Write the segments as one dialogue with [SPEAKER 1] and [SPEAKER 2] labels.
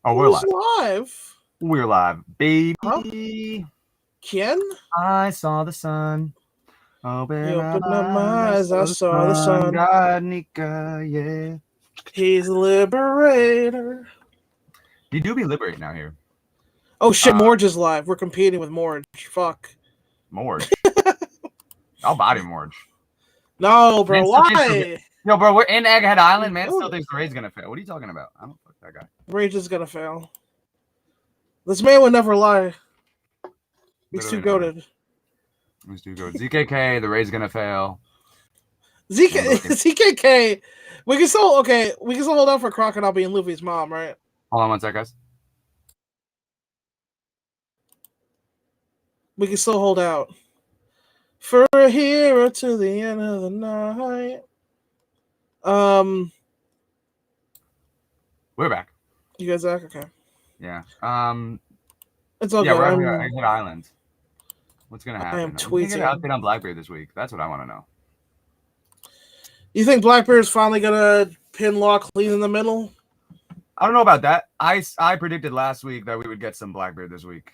[SPEAKER 1] Oh, we're
[SPEAKER 2] Who's
[SPEAKER 1] live.
[SPEAKER 2] live?
[SPEAKER 1] We're live, baby.
[SPEAKER 2] Huh? Ken?
[SPEAKER 1] I saw the sun. Open
[SPEAKER 2] You
[SPEAKER 1] up
[SPEAKER 2] opened up
[SPEAKER 1] my
[SPEAKER 2] my
[SPEAKER 1] eyes.
[SPEAKER 2] eyes, I saw the sun.
[SPEAKER 1] God, Nika, yeah.
[SPEAKER 2] He's a liberator.
[SPEAKER 1] You do be liberating out here.
[SPEAKER 2] Oh shit, Morge is live. We're competing with Morge. Fuck.
[SPEAKER 1] Morge. I'll body Morge.
[SPEAKER 2] No, bro,
[SPEAKER 1] why? Yo, bro, we're in Egghead Island. Man still
[SPEAKER 2] it.
[SPEAKER 1] thinks the raid's gonna fail. What are you talking about? I don't fuck that guy.
[SPEAKER 2] Rage is gonna fail. This man would never lie. He's too goated.
[SPEAKER 1] He's too goated. ZKK, the raid's gonna fail.
[SPEAKER 2] ZKK. We can still hold out for Crocodile being Luffy's mom, right?
[SPEAKER 1] Hold on one sec, guys.
[SPEAKER 2] We can still hold out. For a hero to the end of the night.
[SPEAKER 1] We're back.
[SPEAKER 2] You guys back? Okay.
[SPEAKER 1] Yeah.
[SPEAKER 2] It's all
[SPEAKER 1] yeah,
[SPEAKER 2] good.
[SPEAKER 1] we're at Egghead Island. What's gonna happen?
[SPEAKER 2] I am tweeting.
[SPEAKER 1] Get an update on Blackbeard this week. That's what I want to know.
[SPEAKER 2] You think Blackbeard's finally gonna pin Law clean in the middle?
[SPEAKER 1] I don't know about that. I predicted last week that we would get some Blackbeard this week.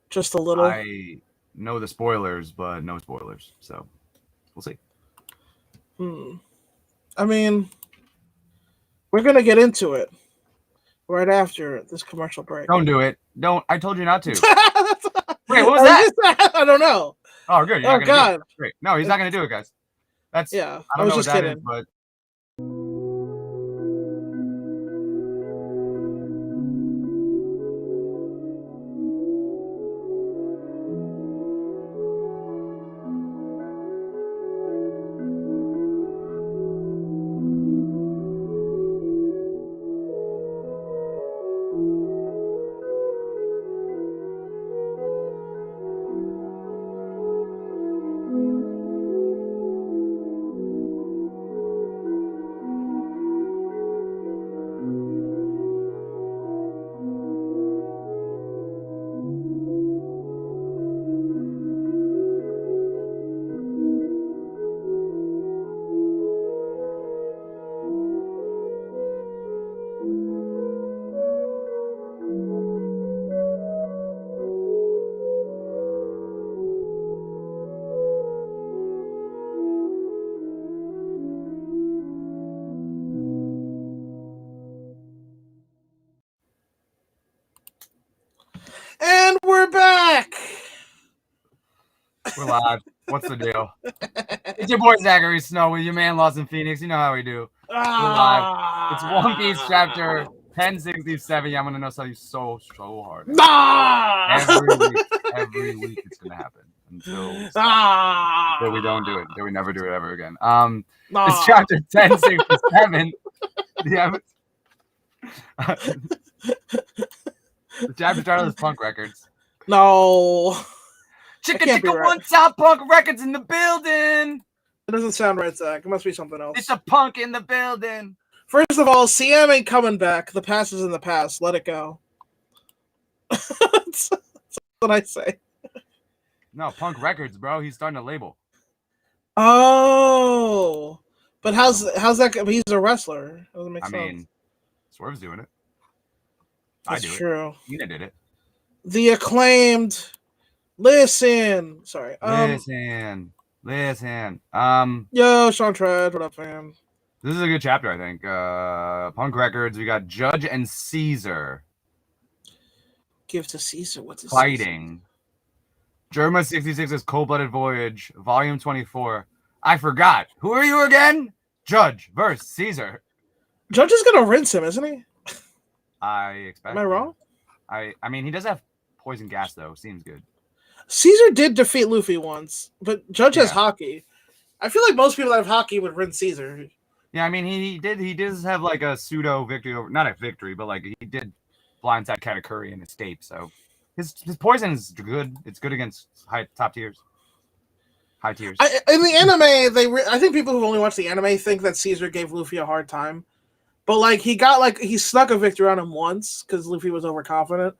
[SPEAKER 2] Just a little.
[SPEAKER 1] I know the spoilers, but no spoilers. So we'll see.
[SPEAKER 2] I mean, we're gonna get into it right after this commercial break.
[SPEAKER 1] Don't do it. Don't. I told you not to. Wait, what was that?
[SPEAKER 2] I don't know.
[SPEAKER 1] Oh, good. You're
[SPEAKER 2] Oh
[SPEAKER 1] not gonna
[SPEAKER 2] God.
[SPEAKER 1] do it. Great. No, he's not gonna do it, guys. That's
[SPEAKER 2] yeah.
[SPEAKER 1] I don't know
[SPEAKER 2] just
[SPEAKER 1] what that
[SPEAKER 2] kidding.
[SPEAKER 1] is, but.
[SPEAKER 2] And we're back.
[SPEAKER 1] We're live. What's the deal? It's your boy Zachary Snow with your man Lawson Phoenix. You know how we do. We're live. It's One Piece chapter 1067. Yeah, I'm gonna know something so hard. Every week it's gonna happen until we don't do it. Until we never do it ever again. It's chapter 1067. The chapter title is Punk Records.
[SPEAKER 2] No.
[SPEAKER 1] Chicka one top Punk Records in the building.
[SPEAKER 2] It doesn't sound right, Zach. It must be something else.
[SPEAKER 1] It's a punk in the building.
[SPEAKER 2] First of all, CM ain't coming back. The past is in the past. Let it go. That's what I say.
[SPEAKER 1] No, Punk Records, bro. He's starting a label.
[SPEAKER 2] Oh. But how's that? He's a wrestler. Doesn't make sense.
[SPEAKER 1] I mean, Swerve's doing it.
[SPEAKER 2] That's true.
[SPEAKER 1] Nina did it.
[SPEAKER 2] The acclaimed. Listen. Sorry.
[SPEAKER 1] Listen.
[SPEAKER 2] Yo, Sean Tread. What up, fam?
[SPEAKER 1] This is a good chapter, I think. Punk Records. We got Judge and Caesar.
[SPEAKER 2] Give to Caesar. What's his
[SPEAKER 1] fighting? Germa 66's Cold-Blooded Voyage, Volume 24. I forgot. Who are you again? Judge versus Caesar.
[SPEAKER 2] Judge is gonna rinse him, isn't he?
[SPEAKER 1] I expect.
[SPEAKER 2] Am I wrong?
[SPEAKER 1] I mean, he does have poison gas, though. Seems good.
[SPEAKER 2] Caesar did defeat Luffy once, but Judge has hockey. I feel like most people that have hockey would rinse Caesar.
[SPEAKER 1] Yeah, I mean, he does have like a pseudo victory over, not a victory, but like he did blindside Katakuri and escape. So his poison is good. It's good against high tiers. In
[SPEAKER 2] the anime, I think people who only watch the anime think that Caesar gave Luffy a hard time. But he snuck a victory on him once because Luffy was overconfident.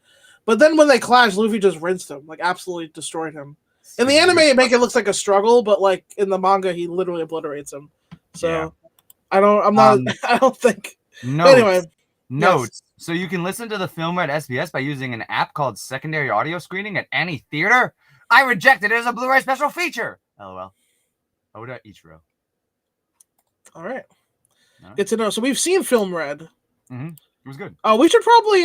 [SPEAKER 2] But then when they clashed, Luffy just rinsed him, absolutely destroyed him. In the anime, it looks like a struggle, but in the manga, he literally obliterates him. So I don't think Anyway,
[SPEAKER 1] Notes. So you can listen to the film at SBS by using an app called Secondary Audio Screening at any theater. I rejected it as a Blu-ray special feature. LOL. Oda Ichiro.
[SPEAKER 2] All right. Good to know. So we've seen Film Red.
[SPEAKER 1] Mm-hmm. It was good.
[SPEAKER 2] Oh, we should probably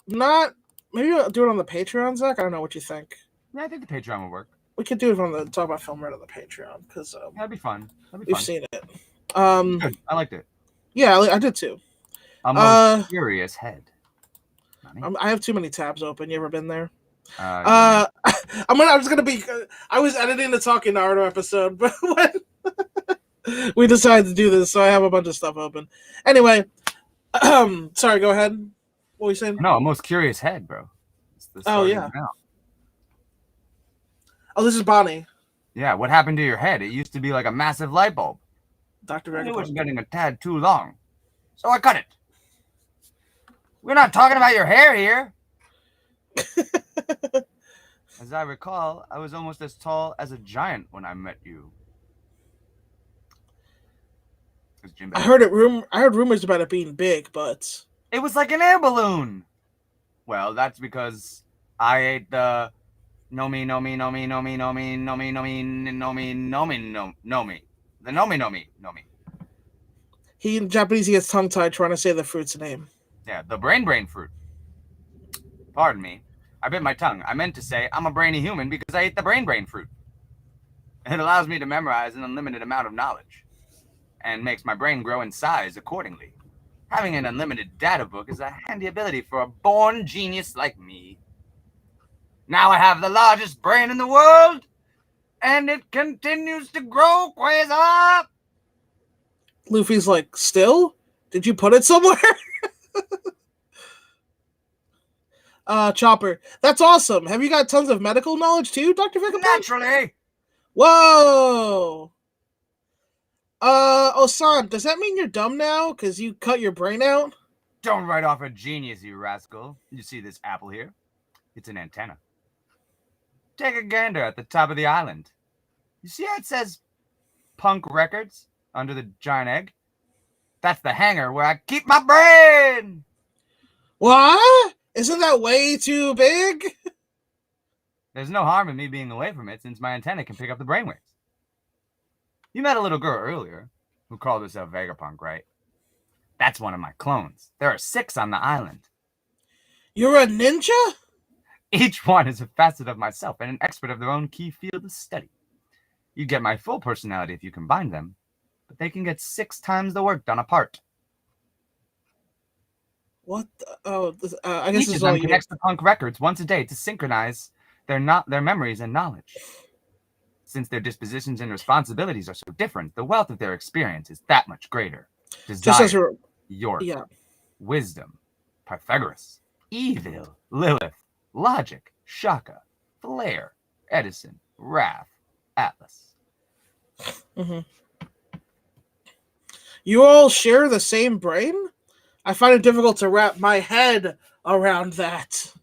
[SPEAKER 2] not maybe do it on the Patreon, Zach. I don't know what you think.
[SPEAKER 1] Yeah, I think the Patreon will work.
[SPEAKER 2] We could do it on the talk about Film Red on the Patreon because
[SPEAKER 1] that'd be fun.
[SPEAKER 2] We've seen it.
[SPEAKER 1] Good. I liked it.
[SPEAKER 2] Yeah, I did too.
[SPEAKER 1] A most curious head.
[SPEAKER 2] I have too many tabs open. You ever been there?
[SPEAKER 1] Yeah.
[SPEAKER 2] I was editing the Talking Naruto episode, but when we decided to do this, so I have a bunch of stuff open. Anyway, sorry, go ahead. What were you saying?
[SPEAKER 1] No, a most curious head, bro.
[SPEAKER 2] Oh, yeah. Oh, this is Bonnie.
[SPEAKER 1] Yeah, what happened to your head? It used to be like a massive light bulb.
[SPEAKER 2] Dr.
[SPEAKER 1] It was getting a tad too long, so I cut it. We're not talking about your hair here. As I recall, I was almost as tall as a giant when I met you.
[SPEAKER 2] I heard rumors about it being big, but
[SPEAKER 1] it was like an air balloon. Well, that's because I ate the nomi.
[SPEAKER 2] He in Japanese he gets tongue tied trying to say the fruit's name.
[SPEAKER 1] Yeah, the brain fruit. Pardon me. I bit my tongue. I meant to say I'm a brainy human because I ate the brain fruit. It allows me to memorize an unlimited amount of knowledge and makes my brain grow in size accordingly. Having an unlimited data book is a handy ability for a born genius like me. Now I have the largest brain in the world, and it continues to grow, Quasar!
[SPEAKER 2] Luffy's like, still? Did you put it somewhere? Chopper, that's awesome. Have you got tons of medical knowledge too, Dr. Vegapunk?
[SPEAKER 1] Naturally!
[SPEAKER 2] Whoa! Osan, does that mean you're dumb now because you cut your brain out?
[SPEAKER 1] Don't write off a genius, you rascal. You see this apple here? It's an antenna. Take a gander at the top of the island. You see how it says Punk Records under the giant egg? That's the hangar where I keep my brain!
[SPEAKER 2] What? Isn't that way too big?
[SPEAKER 1] There's no harm in me being away from it since my antenna can pick up the brainwaves. You met a little girl earlier who called herself Vegapunk, right? That's one of my clones. There are 6 on the island.
[SPEAKER 2] You're a ninja?
[SPEAKER 1] Each one is a facet of myself and an expert of their own key field of study. You get my full personality if you combine them, but they can get 6 times the work done apart.
[SPEAKER 2] What? I guess
[SPEAKER 1] each of them connects to Punk Records once a day to synchronize their memories and knowledge. Since their dispositions and responsibilities are so different, the wealth of their experience is that much greater. Desire, York, Wisdom, Pythagoras, Evil, Lilith, Logic, Shaka, Flair, Edison, Wrath, Atlas.
[SPEAKER 2] Mm-hmm. You all share the same brain? I find it difficult to wrap my head around that.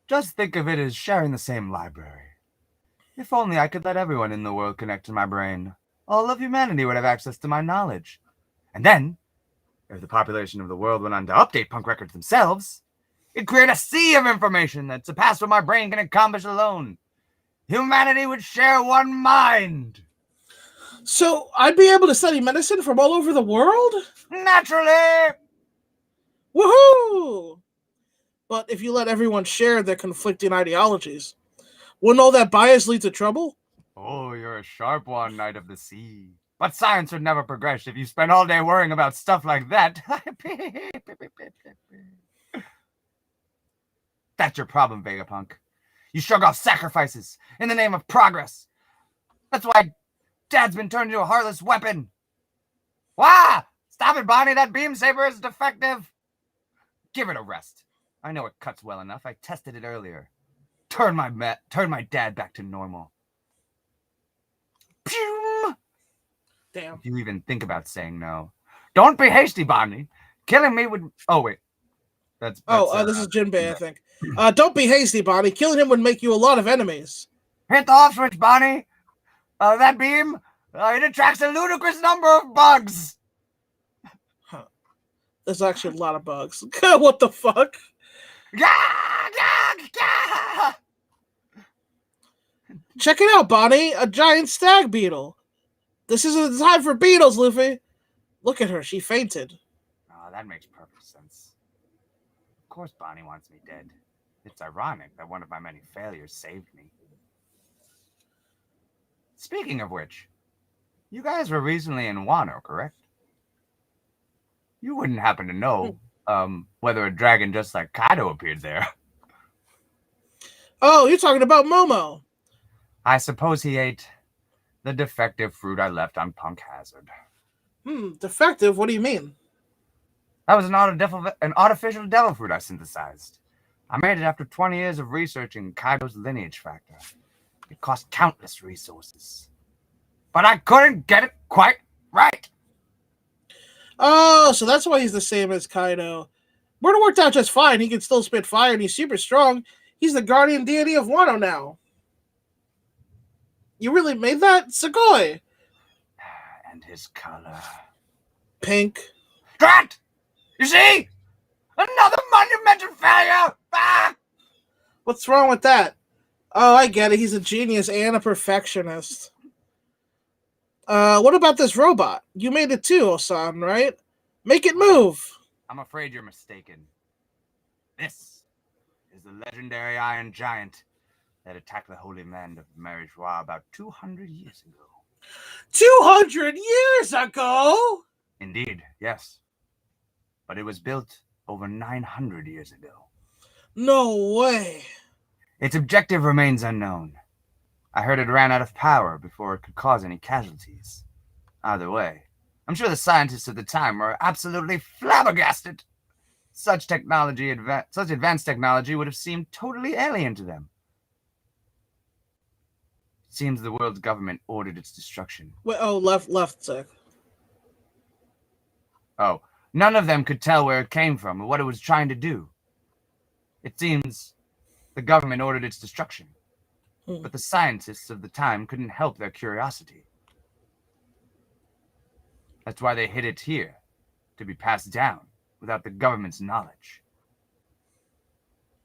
[SPEAKER 1] Just think of it as sharing the same library. If only I could let everyone in the world connect to my brain. All of humanity would have access to my knowledge. And then, if the population of the world went on to update Punk Records themselves, it'd create a sea of information that surpassed what my brain can accomplish alone. Humanity would share one mind.
[SPEAKER 2] So, I'd be able to study medicine from all over the world?
[SPEAKER 1] Naturally!
[SPEAKER 2] Woohoo! But if you let everyone share their conflicting ideologies, wouldn't all that bias lead to trouble?
[SPEAKER 1] Oh, you're a sharp one, Knight of the Sea. But science would never progress if you spent all day worrying about stuff like that. That's your problem, Vegapunk. You shrug off sacrifices in the name of progress. That's why Dad's been turned into a heartless weapon. Wah! Stop it, Bonnie. That beam saber is defective. Give it a rest. I know it cuts well enough. I tested it earlier. Turn my dad back to normal. Pew!
[SPEAKER 2] Damn.
[SPEAKER 1] If you even think about saying no. Don't be hasty, Bonnie. Killing me would... Oh, wait. That's
[SPEAKER 2] this is Jinbei, I think. Don't be hasty, Bonnie. Killing him would make you a lot of enemies.
[SPEAKER 1] Hit the off switch, Bonnie. That beam, it attracts a ludicrous number of bugs.
[SPEAKER 2] Huh. There's actually a lot of bugs. What the fuck? Check it out, Bonnie. A giant stag beetle. This isn't the time for beetles, Luffy. Look at her. She fainted.
[SPEAKER 1] Oh, that makes perfect sense. Of course Bonnie wants me dead. It's ironic that one of my many failures saved me. Speaking of which, you guys were recently in Wano, correct? You wouldn't happen to know whether a dragon just like Kaido appeared there.
[SPEAKER 2] Oh, you're talking about Momo.
[SPEAKER 1] I suppose he ate the defective fruit I left on Punk Hazard.
[SPEAKER 2] Defective? What do you mean?
[SPEAKER 1] That was an artificial devil fruit I synthesized. I made it after 20 years of researching Kaido's lineage factor. It cost countless resources. But I couldn't get it quite right.
[SPEAKER 2] Oh, so that's why he's the same as Kaido. Would have worked out just fine. He can still spit fire and he's super strong. He's the guardian deity of Wano now. You really made that? Sugoi!
[SPEAKER 1] And his color.
[SPEAKER 2] Pink.
[SPEAKER 1] Drat! You see? Another monumental failure! Ah!
[SPEAKER 2] What's wrong with that? Oh, I get it. He's a genius and a perfectionist. What about this robot? You made it too, Osan, right? Make it move!
[SPEAKER 1] I'm afraid you're mistaken. This is the legendary Iron Giant that attacked the holy land of Marijois about 200 years ago.
[SPEAKER 2] 200 years ago?
[SPEAKER 1] Indeed, yes. But it was built over 900 years ago.
[SPEAKER 2] No way.
[SPEAKER 1] Its objective remains unknown. I heard it ran out of power before it could cause any casualties. Either way, I'm sure the scientists at the time were absolutely flabbergasted. Such advanced technology would have seemed totally alien to them. It seems the world's government ordered its destruction.
[SPEAKER 2] Wait, oh, left sec.
[SPEAKER 1] Oh, none of them could tell where it came from or what it was trying to do. It seems the government ordered its destruction, but the scientists of the time couldn't help their curiosity. That's why they hid it here, to be passed down without the government's knowledge.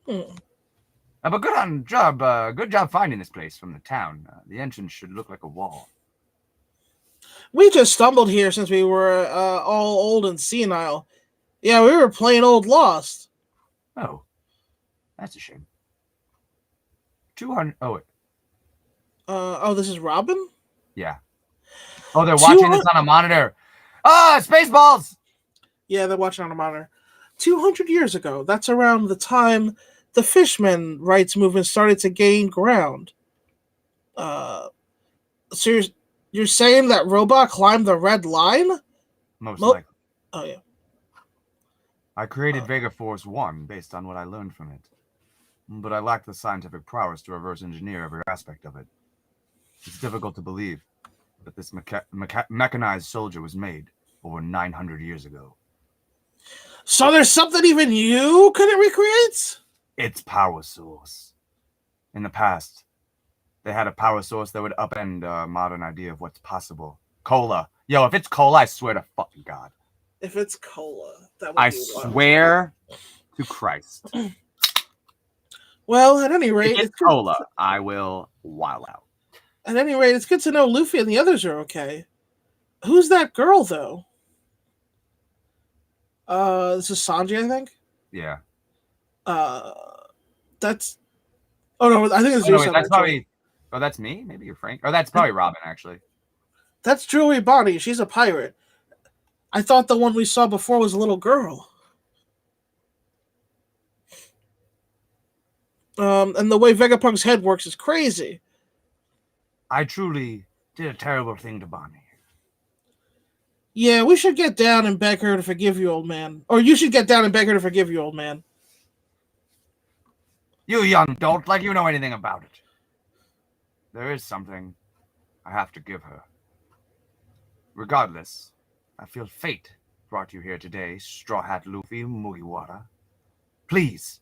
[SPEAKER 1] But good job finding this place from the town. The entrance should look like a wall.
[SPEAKER 2] We just stumbled here since we were all old and senile. Yeah, we were plain old lost.
[SPEAKER 1] Oh, that's a shame. 200. Oh, wait.
[SPEAKER 2] This is Robin?
[SPEAKER 1] Yeah. Oh, they're watching this on a monitor. Ah, Spaceballs!
[SPEAKER 2] Yeah, they're watching on a monitor. 200 years ago. That's around the time the Fishman rights movement started to gain ground. So you're saying that Robot climbed the red line?
[SPEAKER 1] Most likely.
[SPEAKER 2] Oh, yeah.
[SPEAKER 1] I created Vega Force 1 based on what I learned from it. But I lacked the scientific prowess to reverse engineer every aspect of it. It's difficult to believe that this mechanized soldier was made over 900 years ago.
[SPEAKER 2] So there's something even you couldn't recreate?
[SPEAKER 1] Its power source. In the past, they had a power source that would upend our modern idea of what's possible. Cola. Yo, if it's cola, I swear to fucking God.
[SPEAKER 2] If it's cola, that would
[SPEAKER 1] I
[SPEAKER 2] be
[SPEAKER 1] swear to Christ.
[SPEAKER 2] Well, at any rate,
[SPEAKER 1] if it's cola, I will wild out.
[SPEAKER 2] At any rate, it's good to know Luffy and the others are okay. Who's that girl, though? This is Sanji, I think?
[SPEAKER 1] Yeah.
[SPEAKER 2] That's... Oh, no, I think it's
[SPEAKER 1] wait, that's probably... Oh, that's me? Maybe you're Frank? Oh, that's probably Robin, actually.
[SPEAKER 2] That's Julie Bonnie. She's a pirate. I thought the one we saw before was a little girl. And the way Vegapunk's head works is crazy.
[SPEAKER 1] I truly did a terrible thing to Bonnie.
[SPEAKER 2] Yeah, we should get down and beg her to forgive you, old man. Or you should get down and beg her to forgive you, old man.
[SPEAKER 1] You young dolt, like you know anything about it. There is something I have to give her. Regardless, I feel fate brought you here today, Straw Hat Luffy Mugiwara. Please,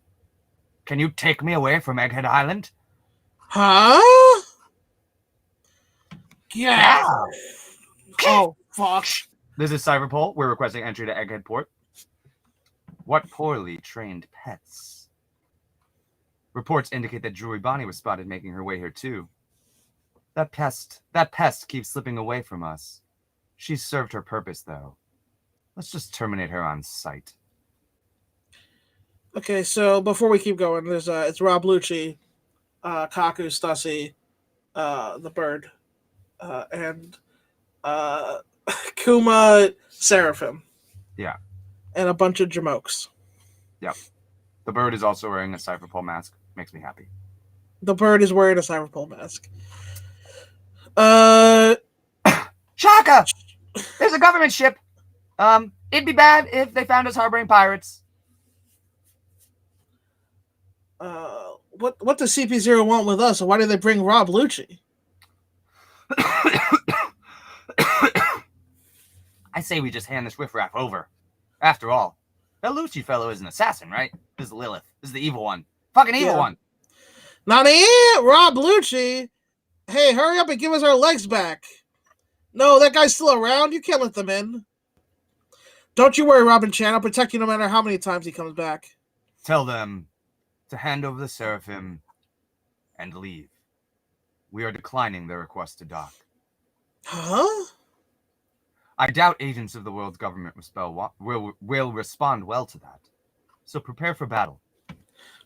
[SPEAKER 1] can you take me away from Egghead Island?
[SPEAKER 2] Huh? Yeah. Oh, fuck.
[SPEAKER 1] This is Cyberpole. We're requesting entry to Egghead Port. What poorly trained pets. Reports indicate that Jewelry Bonnie was spotted making her way here too. That pest keeps slipping away from us. She's served her purpose, though. Let's just terminate her on sight.
[SPEAKER 2] Okay, so before we keep going, there's it's Rob Lucci, Kaku, Stussy, the bird, and Kuma, Seraphim.
[SPEAKER 1] Yeah.
[SPEAKER 2] And a bunch of Jamokes.
[SPEAKER 1] Yep. The bird is also wearing a Cypherpole mask. Makes me happy.
[SPEAKER 2] The bird is wearing a Cypherpole mask.
[SPEAKER 1] Shaka! There's a government ship. It'd be bad if they found us harboring pirates.
[SPEAKER 2] What does CP0 want with us? And why did they bring Rob Lucci?
[SPEAKER 1] I say we just hand this riffraff over. After all, that Lucci fellow is an assassin, right? This is Lilith. This is the evil one. Fucking evil one.
[SPEAKER 2] Nani, Rob Lucci. Hey, hurry up and give us our legs back. No, that guy's still around. You can't let them in. Don't you worry, Robin Chan. I'll protect you no matter how many times he comes back.
[SPEAKER 1] Tell them to hand over the Seraphim and leave. We are declining their request to dock.
[SPEAKER 2] Huh?
[SPEAKER 1] I doubt agents of the world's government will respond well to that. So prepare for battle.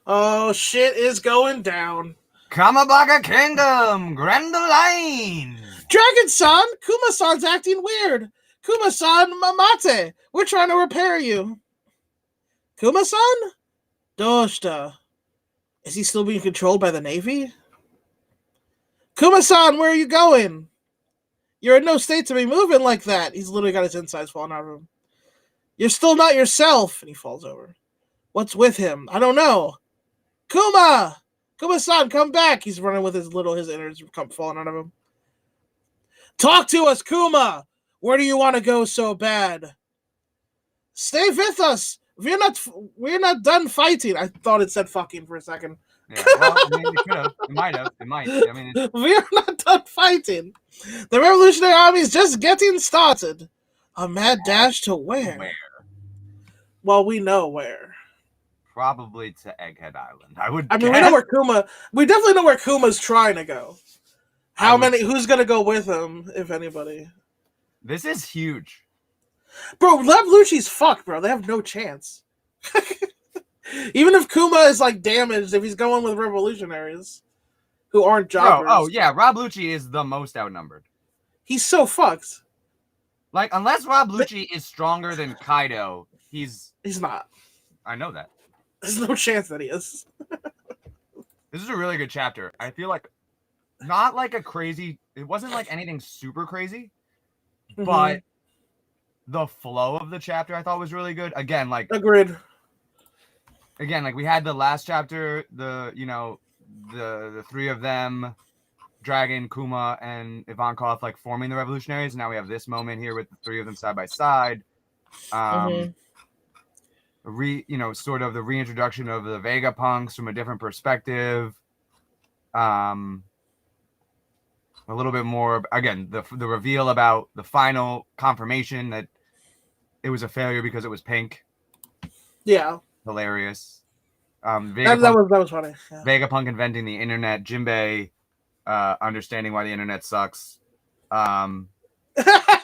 [SPEAKER 2] Oh, shit is going down.
[SPEAKER 1] Kamabaka Kingdom! Grandoline!
[SPEAKER 2] Dragon-san! Kuma-san's acting weird. Kuma-san, Mamate! We're trying to repair you. Kuma-san? Doshita. Is he still being controlled by the Navy? Kuma-san, where are you going? You're in no state to be moving like that. He's literally got his insides falling out of him. You're still not yourself. And he falls over. What's with him? I don't know. Kuma! Kuma-san, come back. He's running with his innards falling out of him. Talk to us, Kuma! Where do you want to go so bad? Stay with us. We're not done fighting. I thought it said fucking for a second.
[SPEAKER 1] Yeah, well, I mean, it could have. It might have. It might. I mean,
[SPEAKER 2] we're not done fighting. The Revolutionary Army is just getting started. A mad dash to where? Well, we know where.
[SPEAKER 1] Probably to Egghead Island.
[SPEAKER 2] I mean, we know where Kuma. We definitely know where Kuma's trying to go. Who's gonna go with him, if anybody?
[SPEAKER 1] This is huge.
[SPEAKER 2] Bro, Lev Lucci's fucked, bro. They have no chance. Even if Kuma is like damaged, if he's going with revolutionaries who aren't jobbers.
[SPEAKER 1] Oh yeah, Rob Lucci is the most outnumbered.
[SPEAKER 2] He's so fucked.
[SPEAKER 1] Like, unless Rob Lucci is stronger than Kaido, he's
[SPEAKER 2] not.
[SPEAKER 1] I know that.
[SPEAKER 2] There's no chance that he is.
[SPEAKER 1] This is a really good chapter. I feel like not like a crazy. It wasn't like anything super crazy, but the flow of the chapter I thought was really good. Again, like
[SPEAKER 2] agreed.
[SPEAKER 1] Again, like we had the last chapter, the three of them, Dragon, Kuma, and Ivankov, like forming the revolutionaries. Now we have this moment here with the three of them side by side. Sort of the reintroduction of the Vegapunks from a different perspective. A little bit more, again, the reveal about the final confirmation that it was a failure because it was pink.
[SPEAKER 2] Yeah.
[SPEAKER 1] Hilarious.
[SPEAKER 2] That was funny. Yeah.
[SPEAKER 1] Vegapunk inventing the internet. Jinbei understanding why the internet sucks.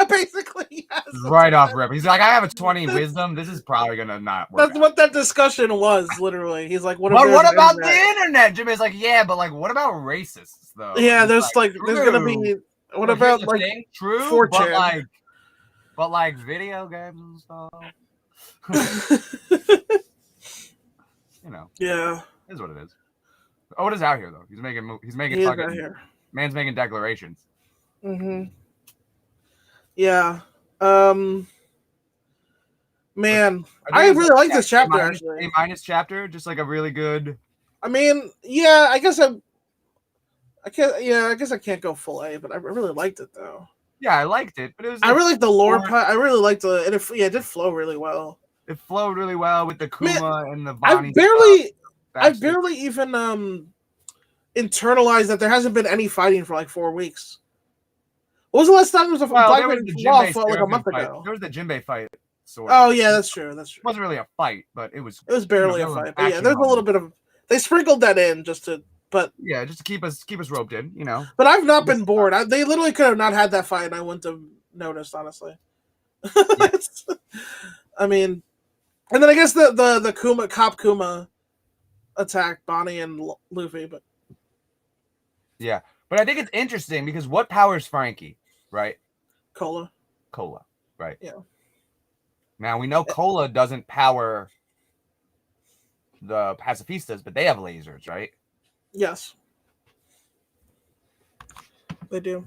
[SPEAKER 2] Basically, yes.
[SPEAKER 1] Right off rip. He's like, I have a 20 wisdom. This is probably gonna not work.
[SPEAKER 2] That's what that discussion was, literally. He's like, what
[SPEAKER 1] about the internet? Jinbei's like, yeah, but like, what about racists though?
[SPEAKER 2] Yeah, there's gonna be what about like
[SPEAKER 1] true,
[SPEAKER 2] 4chan.
[SPEAKER 1] but like video games and stuff.
[SPEAKER 2] Yeah,
[SPEAKER 1] is what it is. Oda's out here though. He's making fucking man's making declarations.
[SPEAKER 2] Yeah. Man, I really like this chapter actually.
[SPEAKER 1] A- chapter, just like a really good.
[SPEAKER 2] I mean, yeah, I guess I can't go full A, but I really liked it though.
[SPEAKER 1] Yeah, I liked it, but it was.
[SPEAKER 2] I really liked the lore part. I really liked it did flow really well.
[SPEAKER 1] It flowed really well with the Kuma and the Bonnie.
[SPEAKER 2] I've barely even internalized that there hasn't been any fighting for like 4 weeks. What was the last time there was a Black Man fought like a month ago?
[SPEAKER 1] There was the Jinbei fight sort of.
[SPEAKER 2] Oh yeah, that's true. That's true.
[SPEAKER 1] It wasn't really a fight, but it was.
[SPEAKER 2] It was barely
[SPEAKER 1] there
[SPEAKER 2] a
[SPEAKER 1] were
[SPEAKER 2] fight, but yeah,
[SPEAKER 1] action
[SPEAKER 2] there's a little
[SPEAKER 1] moments.
[SPEAKER 2] bit of. They sprinkled that in just to, but
[SPEAKER 1] Yeah, just to keep us roped in, you know.
[SPEAKER 2] but I've not been bored. They literally could have not had that fight, and I wouldn't have noticed, honestly.
[SPEAKER 1] Yeah.
[SPEAKER 2] I mean, and then I guess the Kuma attacked Bonnie and Luffy, but
[SPEAKER 1] Yeah, but I think it's interesting because what powers Frankie, right?
[SPEAKER 2] Cola,
[SPEAKER 1] right?
[SPEAKER 2] Yeah.
[SPEAKER 1] Now we know Cola doesn't power the pacifistas, but they have lasers, right?
[SPEAKER 2] Yes, they do.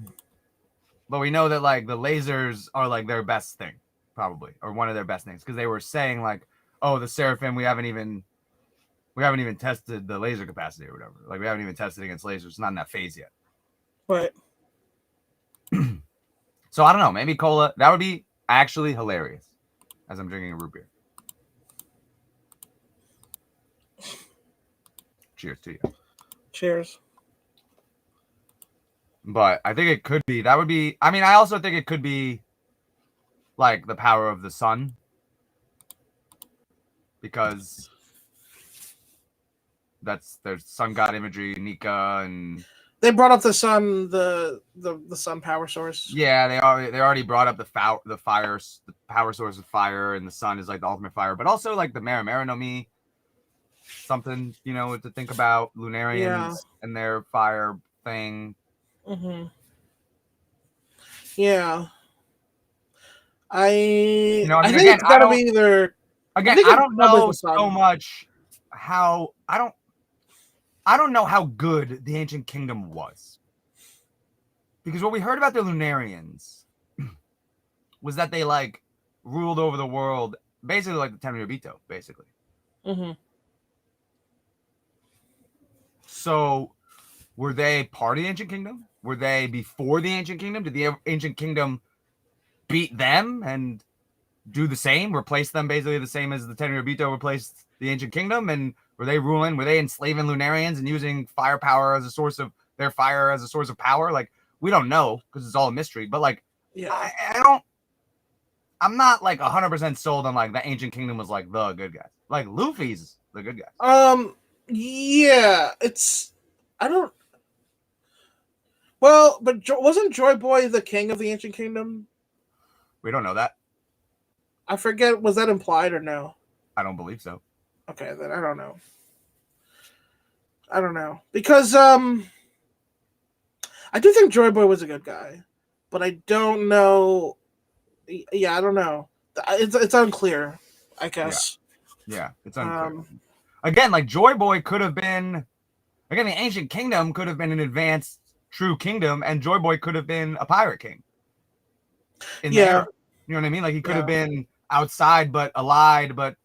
[SPEAKER 1] But we know that like the lasers are like their best thing, probably, or one of their best things, because they were saying like, oh, the Seraphim, we haven't even tested the laser capacity or whatever. Like we haven't even tested against lasers. It's not in that phase yet.
[SPEAKER 2] Right.
[SPEAKER 1] So I don't know. Maybe Cola. That would be actually hilarious. As I'm drinking a root beer. Cheers to you.
[SPEAKER 2] Cheers.
[SPEAKER 1] But I think it could be. That would be. I mean, I also think it could be like the power of the sun, because there's sun god imagery, Nika, and
[SPEAKER 2] they brought up the sun, the sun power source.
[SPEAKER 1] Yeah, they already brought up the fire, the power source of fire, and the sun is like the ultimate fire, but also like the Marimara no Mi, something, you know, to think about, Lunarians and their fire thing.
[SPEAKER 2] Mm-hmm. Yeah. I think again, it's gotta be either.
[SPEAKER 1] Again, I don't know so much how I don't know how good the Ancient Kingdom was, because what we heard about the Lunarians was that they like ruled over the world, basically like the Tenryubito, basically.
[SPEAKER 2] Mm-hmm.
[SPEAKER 1] So, were they part of the Ancient Kingdom? Were they before the Ancient Kingdom? Did the Ancient Kingdom beat them and do the same, replace them basically the same as the Tenryubito replaced the Ancient Kingdom? And were they enslaving Lunarians and using firepower as a source of their fire as a source of power? Like, we don't know because it's all a mystery. But like, yeah, I'm not like 100% sold on like the Ancient Kingdom was like the good guys. Like Luffy's the good guys.
[SPEAKER 2] Yeah, Well, but wasn't Joy Boy the king of the Ancient Kingdom?
[SPEAKER 1] We don't know that.
[SPEAKER 2] I forget. Was that implied or no?
[SPEAKER 1] I don't believe so.
[SPEAKER 2] Okay, then I don't know because I do think Joy Boy was a good guy, but I don't know. Yeah, I don't know. It's unclear, I guess.
[SPEAKER 1] Yeah, it's unclear. Again, like Joy Boy could have been. Again, the Ancient Kingdom could have been an advanced true kingdom, and Joy Boy could have been a pirate king. There. You know what I mean? Like he could have been outside but allied, but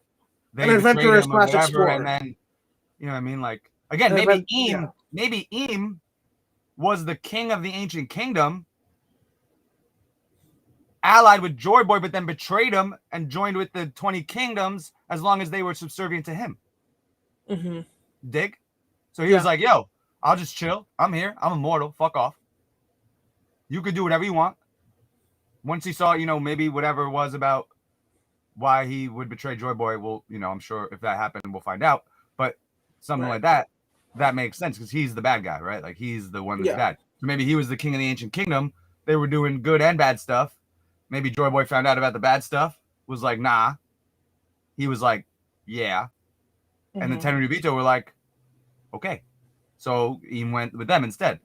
[SPEAKER 1] they
[SPEAKER 2] an adventurous
[SPEAKER 1] him or whatever, and then you know what I mean? Like again, maybe Eam was the king of the Ancient Kingdom, allied with Joy Boy, but then betrayed him and joined with the 20 kingdoms as long as they were subservient to him.
[SPEAKER 2] Mm-hmm.
[SPEAKER 1] Dig? So he was like, yo, I'll just chill. I'm here. I'm immortal. Fuck off. You could do whatever you want. Once he saw, you know, maybe whatever it was about why he would betray Joy Boy, well, you know, I'm sure if that happened, we'll find out. But something like that makes sense because he's the bad guy, right? Like he's the one that's bad. So maybe he was the king of the Ancient Kingdom. They were doing good and bad stuff. Maybe Joy Boy found out about the bad stuff, was like, nah. He was like, yeah. And the Tenryubito were like, okay. So he went with them instead,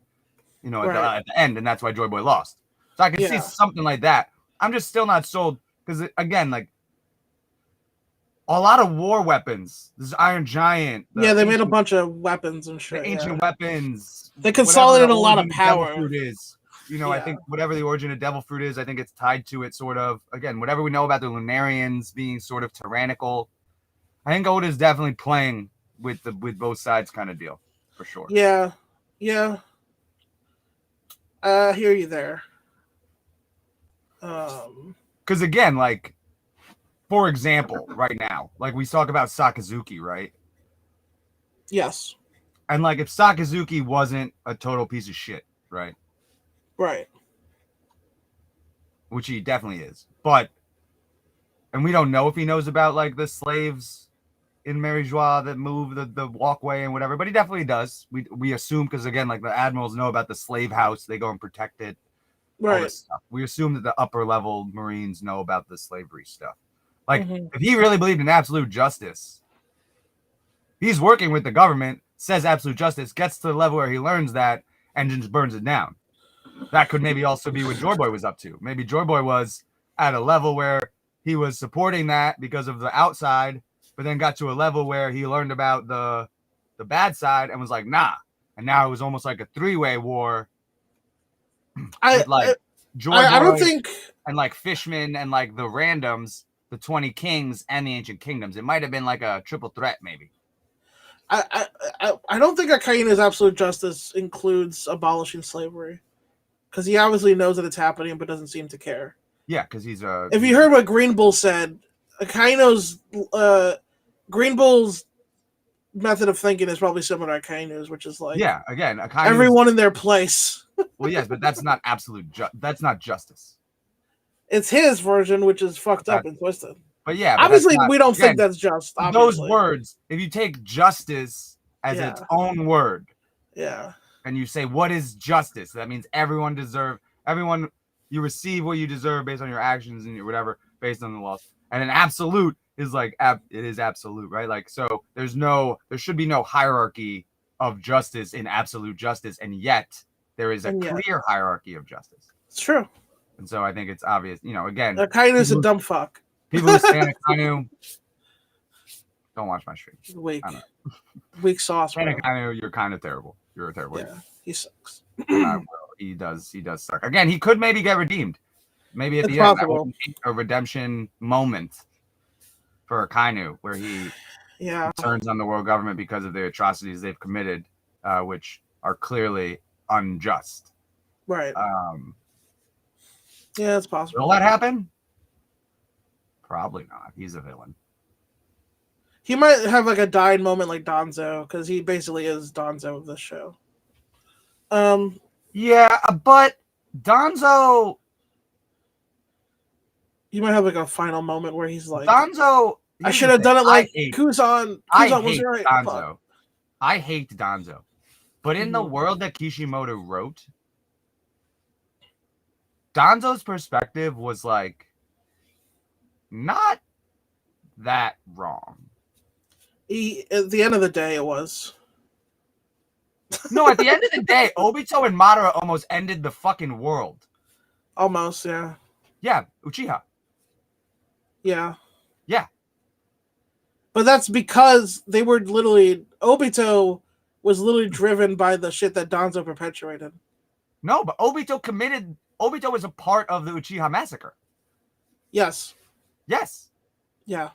[SPEAKER 1] you know, at the end, and that's why Joy Boy lost. So I can see something like that. I'm just still not sold because, again, like a lot of war weapons. This Iron Giant.
[SPEAKER 2] They made a bunch of weapons and shit.
[SPEAKER 1] The ancient weapons.
[SPEAKER 2] They consolidated a lot of power.
[SPEAKER 1] Devil fruit is, you know, I think whatever the origin of Devil Fruit is, I think it's tied to it sort of. Again, whatever we know about the Lunarians being sort of tyrannical, I think Oda is definitely playing with both sides kind of deal, for sure.
[SPEAKER 2] Yeah. I hear you there.
[SPEAKER 1] Because again, like, for example, right now, like we talk about Sakazuki, right?
[SPEAKER 2] Yes.
[SPEAKER 1] And like, if Sakazuki wasn't a total piece of shit, right?
[SPEAKER 2] Right.
[SPEAKER 1] Which he definitely is, but and we don't know if he knows about like the slaves in Mary Joie that move the walkway and whatever, but he definitely does. We assume, because again, like the admirals know about the slave house, they go and protect it. All
[SPEAKER 2] Right.
[SPEAKER 1] this stuff. We assume that the upper level Marines know about the slavery stuff. Like,
[SPEAKER 2] Mhm.
[SPEAKER 1] if he really believed in absolute justice, he's working with the government, says absolute justice, gets to the level where he learns that, and just burns it down. That could maybe also be what Joy Boy was up to. Maybe Joy Boy was at a level where he was supporting that because of the outside, but then got to a level where he learned about the bad side and was like, nah. And now it was almost like a three-way war
[SPEAKER 2] I
[SPEAKER 1] with like Joy
[SPEAKER 2] I don't
[SPEAKER 1] Boy
[SPEAKER 2] think
[SPEAKER 1] and like Fishman and like the randoms, the 20 kings and the ancient kingdoms. It might have been like a triple threat, maybe.
[SPEAKER 2] I don't think Akaina's absolute justice includes abolishing slavery, because he obviously knows that it's happening but doesn't seem to care.
[SPEAKER 1] Yeah, because he's a.
[SPEAKER 2] If you heard what Green Bull said, Akaino's Green Bull's method of thinking is probably similar to Akainu's, which is like,
[SPEAKER 1] yeah, again,
[SPEAKER 2] everyone in their place.
[SPEAKER 1] Well, yes, but that's not absolute. That's not justice.
[SPEAKER 2] It's his version, which is fucked up and twisted.
[SPEAKER 1] But yeah,
[SPEAKER 2] obviously
[SPEAKER 1] not,
[SPEAKER 2] we don't
[SPEAKER 1] again,
[SPEAKER 2] think that's just.
[SPEAKER 1] Those
[SPEAKER 2] Obviously.
[SPEAKER 1] words, if you take justice as its own word,
[SPEAKER 2] yeah,
[SPEAKER 1] and you say what is justice, that means everyone you receive what you deserve based on your actions and your whatever based on the laws. And an absolute is like it is absolute, right? Like, so there should be no hierarchy of justice in absolute justice, and yet there is a clear hierarchy of justice.
[SPEAKER 2] It's true.
[SPEAKER 1] And so I think it's obvious, again,
[SPEAKER 2] Akainu's a dumb fuck.
[SPEAKER 1] People who stand Akainu don't watch my stream.
[SPEAKER 2] Weak sauce.
[SPEAKER 1] Akainu, you're kind of terrible. You're a terrible.
[SPEAKER 2] Yeah, he sucks.
[SPEAKER 1] He does suck. Again, he could maybe get redeemed. Maybe at the end, that would be a redemption moment for Akainu, where he turns on the world government because of the atrocities they've committed, which are clearly unjust.
[SPEAKER 2] Right. Yeah, it's possible.
[SPEAKER 1] Will that happen? Probably not. He's a villain.
[SPEAKER 2] He might have like a dying moment like Donzo, because he basically is Donzo of this show.
[SPEAKER 1] Yeah, but Donzo.
[SPEAKER 2] He might have like a final moment where he's like,
[SPEAKER 1] Donzo.
[SPEAKER 2] I should have done it like Kuzan.
[SPEAKER 1] I hate Donzo. I hate Donzo. But in the world that Kishimoto wrote, Donzo's perspective was like not that wrong.
[SPEAKER 2] At the end of the day, it was.
[SPEAKER 1] No, at the end of the day, Obito and Madara almost ended the fucking world.
[SPEAKER 2] Almost, yeah.
[SPEAKER 1] Yeah, Uchiha.
[SPEAKER 2] Yeah.
[SPEAKER 1] Yeah.
[SPEAKER 2] But that's because they were literally... Obito was literally driven by the shit that Donzo perpetuated.
[SPEAKER 1] No, but Obito was a part of the Uchiha massacre.
[SPEAKER 2] Yes.
[SPEAKER 1] Yes.
[SPEAKER 2] Yeah.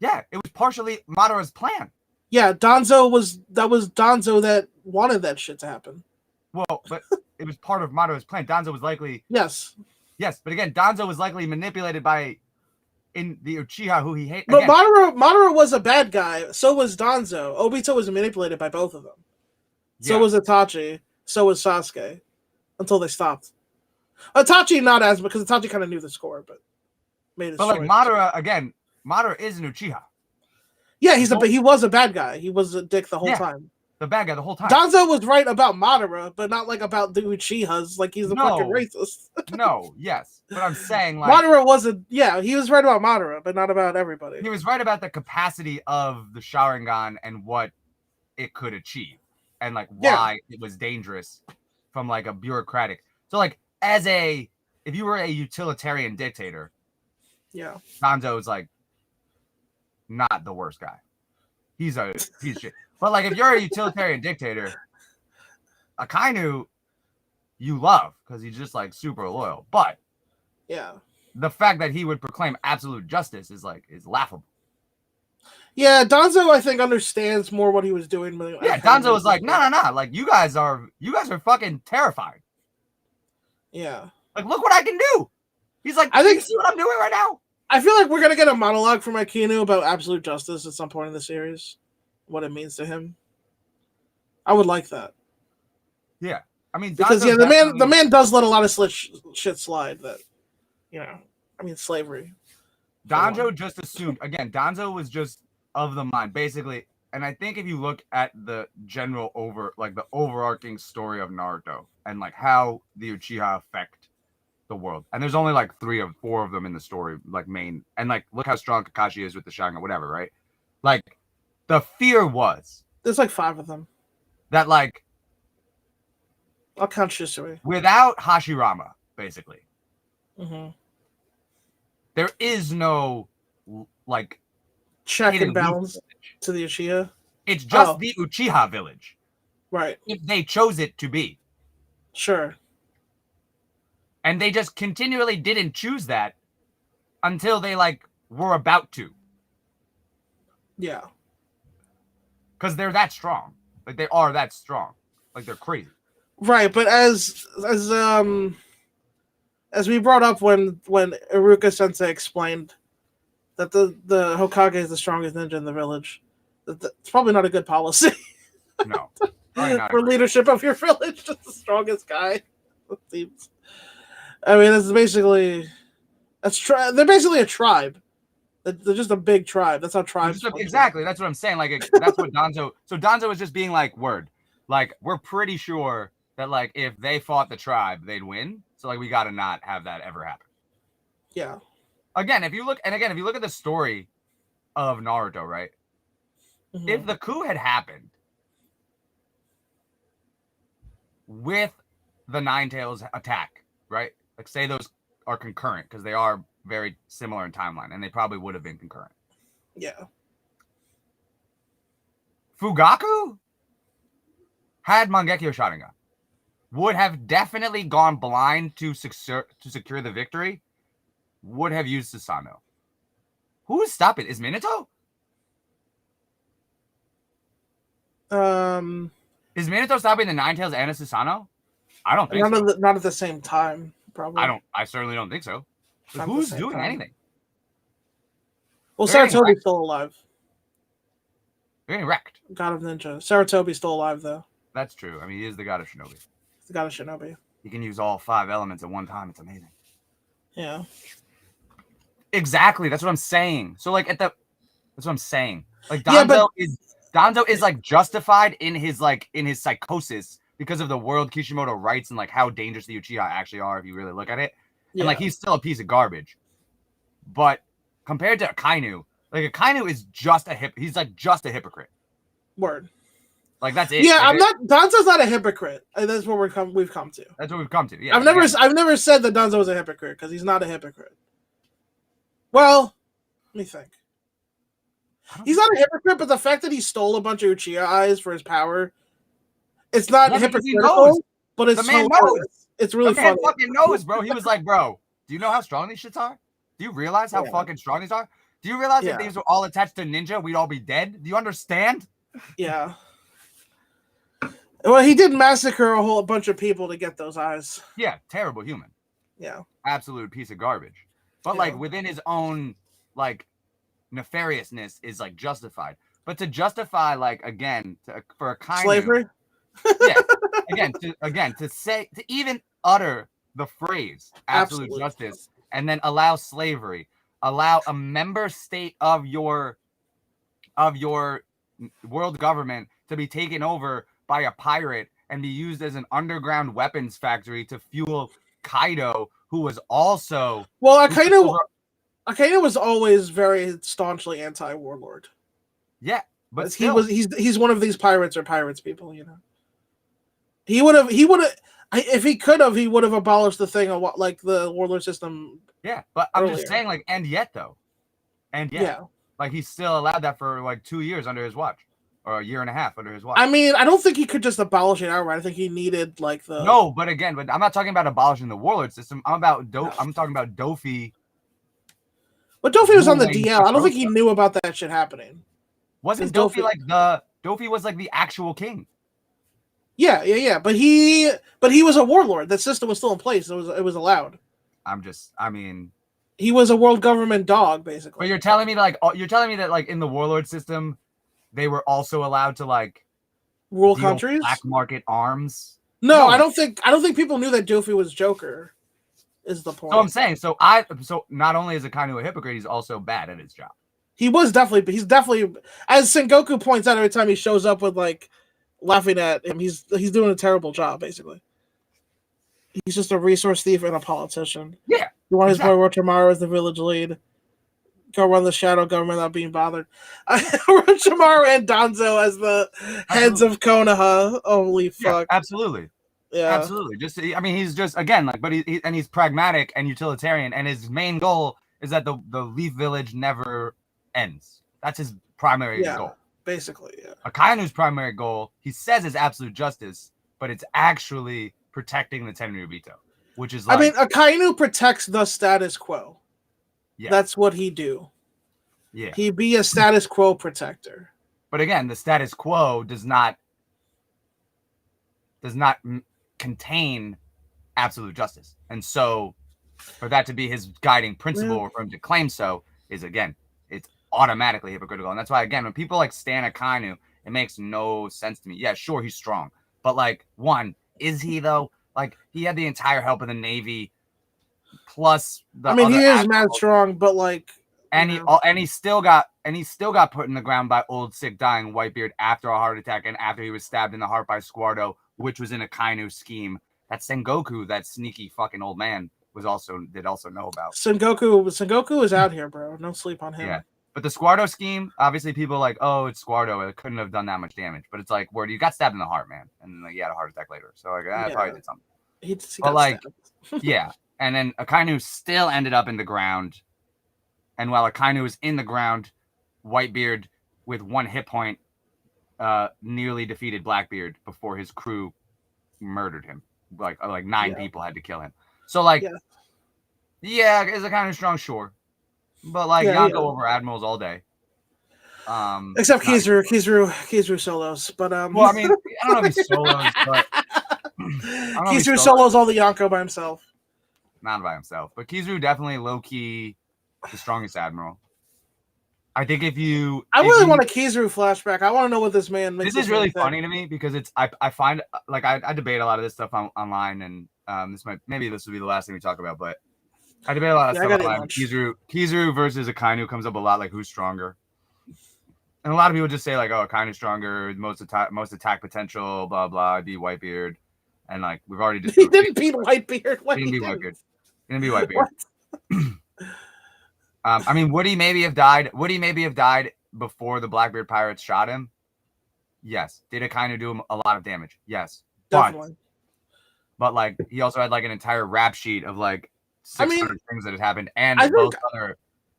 [SPEAKER 1] Yeah, it was partially Madara's plan.
[SPEAKER 2] Yeah, Donzo was Donzo that wanted that shit to happen.
[SPEAKER 1] Well, but it was part of Madara's plan. Donzo was likely...
[SPEAKER 2] Yes.
[SPEAKER 1] Yes, but again, Donzo was likely manipulated by in the Uchiha who he hated.
[SPEAKER 2] But Madara was a bad guy. So was Donzo. Obito was manipulated by both of them. So was Itachi. So was Sasuke. Until they stopped. Itachi not as, because Itachi kind of knew the score, but made it.
[SPEAKER 1] But like Madara is an Uchiha.
[SPEAKER 2] Yeah, he was a bad guy. He was a dick the whole time.
[SPEAKER 1] The bad guy the whole time.
[SPEAKER 2] Donzo was right about Madara, but not like about the Uchihas. Like he's a fucking racist.
[SPEAKER 1] No, yes. But I'm saying like
[SPEAKER 2] Madara wasn't. Yeah, he was right about Madara, but not about everybody.
[SPEAKER 1] He was right about the capacity of the Sharingan and what it could achieve, and like why it was dangerous from like a bureaucratic. So like if you were a utilitarian dictator, Donzo is like not the worst guy. He's a piece of shit. But like if you're a utilitarian dictator, Akainu you love because he's just like super loyal. But the fact that he would proclaim absolute justice is laughable.
[SPEAKER 2] Yeah, Donzo I think understands more what he was doing.
[SPEAKER 1] Yeah, Donzo was like, no, like you guys are fucking terrified.
[SPEAKER 2] Yeah.
[SPEAKER 1] Like, look what I can do. He's like, you see what I'm doing right now?
[SPEAKER 2] I feel like we're gonna get a monologue from Akainu about absolute justice at some point in the series. What it means to him. I would like that.
[SPEAKER 1] Yeah. I mean,
[SPEAKER 2] because the man does let a lot of shit slide that, slavery.
[SPEAKER 1] Danzo just assumed again. Danzo was just of the mind, basically. And I think if you look at the general the overarching story of Naruto and like how the Uchiha affect the world, and there's only like 3 or 4 of them in the story, like main, and like look how strong Kakashi is with the Sharingan, whatever, right? Like the fear was
[SPEAKER 2] There's like 5 of them.
[SPEAKER 1] that like
[SPEAKER 2] I'll count Shisui.
[SPEAKER 1] without Hashirama, basically,
[SPEAKER 2] Mm-hmm.
[SPEAKER 1] there is no like
[SPEAKER 2] Check
[SPEAKER 1] hidden
[SPEAKER 2] and balance
[SPEAKER 1] village.
[SPEAKER 2] to the Uchiha.
[SPEAKER 1] It's just the Uchiha village,
[SPEAKER 2] right?
[SPEAKER 1] If they chose it to be,
[SPEAKER 2] Sure.
[SPEAKER 1] And they just continually didn't choose that until they like were about to.
[SPEAKER 2] Yeah.
[SPEAKER 1] Because they're that strong. Like they are that strong. Like they're crazy.
[SPEAKER 2] Right, but as we brought up when Iruka Sensei explained that the Hokage is the strongest ninja in the village, it's probably not a good policy.
[SPEAKER 1] No. For
[SPEAKER 2] leadership of your village, just the strongest guy. It seems. I mean, it's basically they're basically a tribe. They're just a big tribe. That's how tribes.
[SPEAKER 1] Exactly. That's what I'm saying. Like that's what Danzo. So Danzo is just being like, word. Like we're pretty sure that like if they fought the tribe, they'd win. So like we gotta not have that ever happen.
[SPEAKER 2] Yeah.
[SPEAKER 1] Again, if you look at the story of Naruto, right? Mm-hmm. If the coup had happened with the Nine Tails attack, right? Like say those are concurrent because they are very similar in timeline, and they probably would have been concurrent.
[SPEAKER 2] Yeah.
[SPEAKER 1] Fugaku had Mangekyo Sharingan, would have definitely gone blind to secure the victory, would have used Susanoo. Who would stop it? Is Minato? Is Minato stopping the Nine Tails and a Susanoo? I don't think so.
[SPEAKER 2] Not at the same time, probably.
[SPEAKER 1] I certainly don't think so. Who's doing anything?
[SPEAKER 2] Well, Saratobi's still alive.
[SPEAKER 1] They're getting wrecked.
[SPEAKER 2] God of Ninja. Saratobi's still alive, though.
[SPEAKER 1] That's true. I mean, he is the god of shinobi.
[SPEAKER 2] He's the god of shinobi.
[SPEAKER 1] He can use all 5 elements at one time. It's amazing.
[SPEAKER 2] Yeah.
[SPEAKER 1] Exactly. That's what I'm saying. So, like, that's what I'm saying. Like, Danzo is like justified in his psychosis because of the world Kishimoto writes and like how dangerous the Uchiha actually are if you really look at it. Yeah. And like he's still a piece of garbage. But compared to Akainu, like Akainu is just he's like just a hypocrite.
[SPEAKER 2] Word.
[SPEAKER 1] Like that's it.
[SPEAKER 2] Yeah, Danzo's not a hypocrite. That's what we've come to.
[SPEAKER 1] That's what we've come to. Yeah.
[SPEAKER 2] I've never said that Danzo was a hypocrite because he's not a hypocrite. Well, let me think. He's not a hypocrite, but the fact that he stole a bunch of Uchiha eyes for his power, it's not hypocritical, but it's
[SPEAKER 1] the man knows.
[SPEAKER 2] It's really
[SPEAKER 1] funny. The man fucking knows, bro. He was like, bro, do you know how strong these shits are? Do you realize how fucking strong these are? Do you realize if these were all attached to Ninja, we'd all be dead? Do you understand?
[SPEAKER 2] Yeah. Well, he did massacre a whole bunch of people to get those eyes.
[SPEAKER 1] Yeah, terrible human.
[SPEAKER 2] Yeah. Absolute
[SPEAKER 1] piece of garbage. But like within his own like nefariousness is like justified. But to justify like again for a kind
[SPEAKER 2] slavery?
[SPEAKER 1] Yeah. To even utter the phrase absolute justice and then allow slavery, allow a member state of your world government to be taken over by a pirate and be used as an underground weapons factory to fuel Kaido, who was also
[SPEAKER 2] Akainu was always very staunchly anti-warlord.
[SPEAKER 1] Yeah, but
[SPEAKER 2] he's one of these pirates or pirates people, you know. He would have if he could have he would have abolished the thing of what like the warlord system.
[SPEAKER 1] Yeah, but I'm just saying like and yet like he's still allowed that for like 2 years under his watch. Or a year and a half under his watch.
[SPEAKER 2] I mean, I don't think he could just abolish it outright. I think he needed like the
[SPEAKER 1] but I'm not talking about abolishing the warlord system. I'm talking about Dofi.
[SPEAKER 2] But Dofi was on the DL. I don't think he knew about that shit happening.
[SPEAKER 1] Wasn't Dofi Dofi was like the actual king?
[SPEAKER 2] Yeah. But he was a warlord. That system was still in place. It was allowed. He was a world government dog, basically.
[SPEAKER 1] But you're telling me that like in the warlord system, they were also allowed to like
[SPEAKER 2] rule countries,
[SPEAKER 1] black market arms.
[SPEAKER 2] No, I don't think people knew that Dofi was Joker. Is the point?
[SPEAKER 1] So I'm saying, so not only is Akainu a hypocrite, he's also bad at his job.
[SPEAKER 2] He's definitely, as Sengoku points out every time he shows up with like laughing at him, he's doing a terrible job. Basically, he's just a resource thief and a politician.
[SPEAKER 1] Yeah,
[SPEAKER 2] You want his boy Orochimaru as the village lead. Go run the shadow government without being bothered. Orochimaru and Danzo as the heads of Konoha. Holy fuck!
[SPEAKER 1] Yeah, absolutely.
[SPEAKER 2] Yeah,
[SPEAKER 1] absolutely. He's just again but he's pragmatic and utilitarian, and his main goal is that the Leaf Village never ends. That's his primary goal.
[SPEAKER 2] Basically, yeah.
[SPEAKER 1] Akainu's primary goal, he says, is absolute justice, but it's actually protecting the Tenryubito, which is like,
[SPEAKER 2] Akainu protects the status quo. Yeah. That's what he do.
[SPEAKER 1] Yeah.
[SPEAKER 2] He be a status quo protector.
[SPEAKER 1] But again, the status quo does not contain absolute justice. And so for that to be his guiding principle, or for him to claim so, is again, it's automatically hypocritical. And that's why, again, when people like stan Akainu, it makes no sense to me. Yeah, sure, he's strong. But like, one, is he though? Like, he had the entire help of the Navy, plus the
[SPEAKER 2] he is mad strong, but like,
[SPEAKER 1] and he still got put in the ground by old sick dying Whitebeard after a heart attack, and after he was stabbed in the heart by Squardo, which was in Akainu's scheme that Sengoku, that sneaky fucking old man, did also know about.
[SPEAKER 2] Sengoku is out here, bro. No sleep on him.
[SPEAKER 1] Yeah. But the Squardo scheme, obviously people are like, oh, it's Squardo. It couldn't have done that much damage. But it's like, where you got stabbed in the heart, man. And like, he had a heart attack later. So like, probably did something.
[SPEAKER 2] He got like,
[SPEAKER 1] yeah. And then Akainu still ended up in the ground. And while Akainu was in the ground, Whitebeard, with one hit point, nearly defeated Blackbeard before his crew murdered him. Like 9 people had to kill him. So like, is Akainu strong? Sure. But like, Yonko over admirals all day.
[SPEAKER 2] Except Kizaru solos. But
[SPEAKER 1] well, I mean, I don't know if he's solos, but
[SPEAKER 2] Kizaru solos all the Yonko by himself.
[SPEAKER 1] Not by himself, but Kizaru definitely low key the strongest admiral. I think I
[SPEAKER 2] really want a Kizaru flashback. I want to know what this man makes.
[SPEAKER 1] This is really funny to me because I find like I debate a lot of this stuff online, and maybe this will be the last thing we talk about, but I debate a lot of stuff online. Kizaru versus Akainu comes up a lot, like who's stronger. And a lot of people just say like, oh, Akainu's stronger, most attack potential, blah blah, beat Whitebeard. And like we've already just
[SPEAKER 2] he didn't beat Whitebeard.
[SPEAKER 1] He didn't beat Whitebeard. He didn't beat Whitebeard. Would he maybe have died? Would he maybe have died before the Blackbeard pirates shot him? Yes. Did Akainu do him a lot of damage? Yes.
[SPEAKER 2] Definitely.
[SPEAKER 1] But like he also had like an entire rap sheet of like 600 things that had happened, and both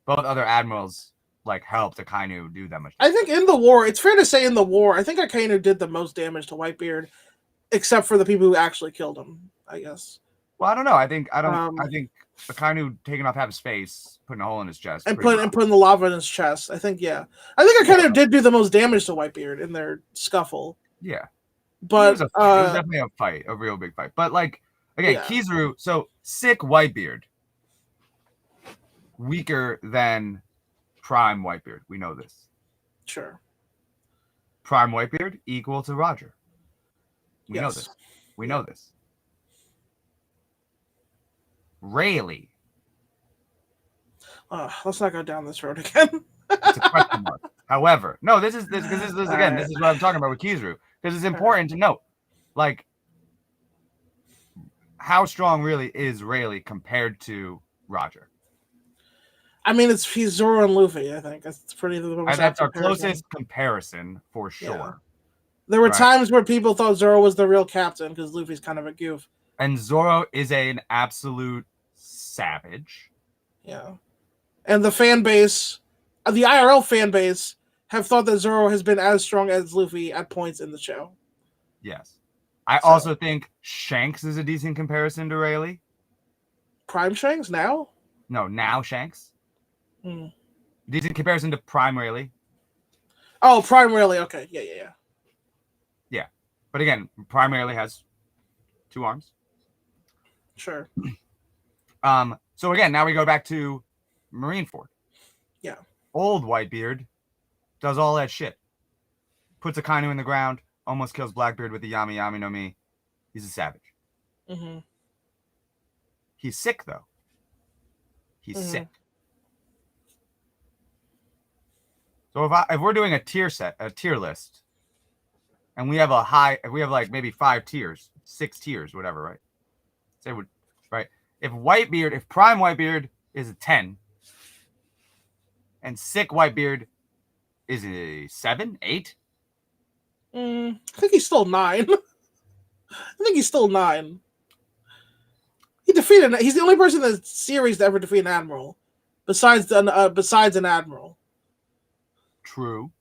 [SPEAKER 1] other admirals like helped Akainu do that much.
[SPEAKER 2] I think in the war, it's fair to say I think Akainu did the most damage to Whitebeard, except for the people who actually killed him, I guess.
[SPEAKER 1] Well, I don't know. I think Akainu taking off half his face, putting a hole in his chest,
[SPEAKER 2] and putting the lava in his chest. I think Akainu did do the most damage to Whitebeard in their scuffle.
[SPEAKER 1] Yeah,
[SPEAKER 2] but
[SPEAKER 1] it was definitely a fight, a real big fight. But like again, Kizaru, so sick Whitebeard, weaker than prime Whitebeard. We know this.
[SPEAKER 2] Sure.
[SPEAKER 1] Prime Whitebeard equal to Roger. We know this. We know this. Rayleigh.
[SPEAKER 2] Let's not go down this road again.
[SPEAKER 1] It's a question mark. However, no, this is what I'm talking about with Kizaru, because it's important to note, like, how strong really is Rayleigh compared to Roger.
[SPEAKER 2] He's Zoro and Luffy. I think that's pretty.
[SPEAKER 1] That's our closest comparison for sure.
[SPEAKER 2] Yeah. There were times where people thought Zoro was the real captain because Luffy's kind of a goof.
[SPEAKER 1] And Zoro is an absolute savage.
[SPEAKER 2] Yeah. And the fan base, the IRL fan base, have thought that Zoro has been as strong as Luffy at points in the show.
[SPEAKER 1] Yes. I also think Shanks is a decent comparison to Rayleigh.
[SPEAKER 2] Prime Shanks now?
[SPEAKER 1] No, now Shanks. Decent comparison to Prime Rayleigh.
[SPEAKER 2] Oh, Prime Rayleigh. Okay. Yeah.
[SPEAKER 1] Yeah. But again, Prime Rayleigh has 2 arms.
[SPEAKER 2] Sure.
[SPEAKER 1] So again, now we go back to Marineford.
[SPEAKER 2] Yeah.
[SPEAKER 1] Old Whitebeard does all that shit. Puts Akainu in the ground, almost kills Blackbeard with the Yami Yami no Mi. He's a savage.
[SPEAKER 2] Mm-hmm.
[SPEAKER 1] He's sick though. He's
[SPEAKER 2] Mhm.
[SPEAKER 1] sick. So if we're doing a tier list, and we have like maybe 5 tiers, 6 tiers, whatever, right? Say right. If prime Whitebeard is a 10, and sick Whitebeard is a 7, 8.
[SPEAKER 2] I think he's still 9. I think he's still 9. He's the only person in the series to ever defeat an admiral, besides an admiral.
[SPEAKER 1] True.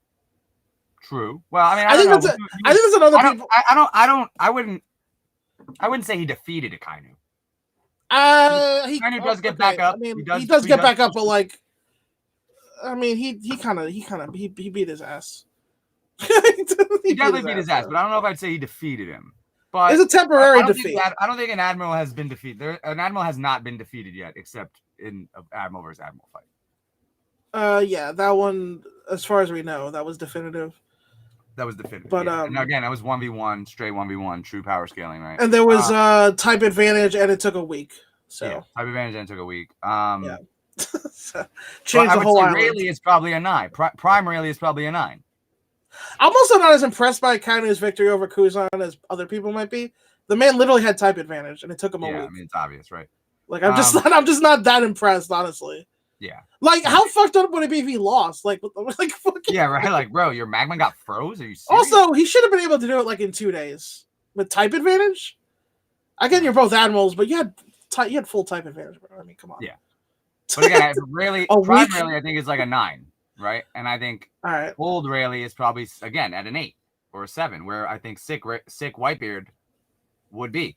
[SPEAKER 1] Well, I mean,
[SPEAKER 2] I think that's another people.
[SPEAKER 1] I wouldn't say he defeated Akainu.
[SPEAKER 2] He
[SPEAKER 1] does get back up.
[SPEAKER 2] I mean, he does get back up, but like, I mean, he beat his ass.
[SPEAKER 1] he definitely beat his ass, but I don't know if I'd say he defeated him. But
[SPEAKER 2] it's a temporary defeat.
[SPEAKER 1] I don't think an admiral has been defeated. An admiral has not been defeated yet, except in an admiral versus admiral fight.
[SPEAKER 2] Yeah, that one, as far as we know, that was definitive.
[SPEAKER 1] That was definitive.
[SPEAKER 2] But
[SPEAKER 1] and again, that was 1v1, straight 1v1, true power scaling, right?
[SPEAKER 2] And there was type advantage, and it took a week. So
[SPEAKER 1] yeah, type advantage, and it took a week.
[SPEAKER 2] Yeah. Change the whole island.
[SPEAKER 1] Rayleigh is probably a 9. Prime Rayleigh is probably a 9.
[SPEAKER 2] I'm also not as impressed by Akainu's victory over Kuzan as other people might be. The man literally had type advantage, and it took him a week.
[SPEAKER 1] I mean, it's obvious, right?
[SPEAKER 2] Like, I'm just not that impressed, honestly.
[SPEAKER 1] Yeah.
[SPEAKER 2] Like, how fucked up would it be if he lost? Like fucking.
[SPEAKER 1] Yeah, right. Like, bro, your magma got froze. Are you serious?
[SPEAKER 2] Also, he should have been able to do it like in 2 days with type advantage. Again, you're both admirals, but you had full type advantage, bro. I mean, come on.
[SPEAKER 1] Yeah. But again, Prime Rayleigh, I think is like a 9, right? And I think old Rayleigh is probably again at an 8 or a 7, where I think sick Whitebeard would be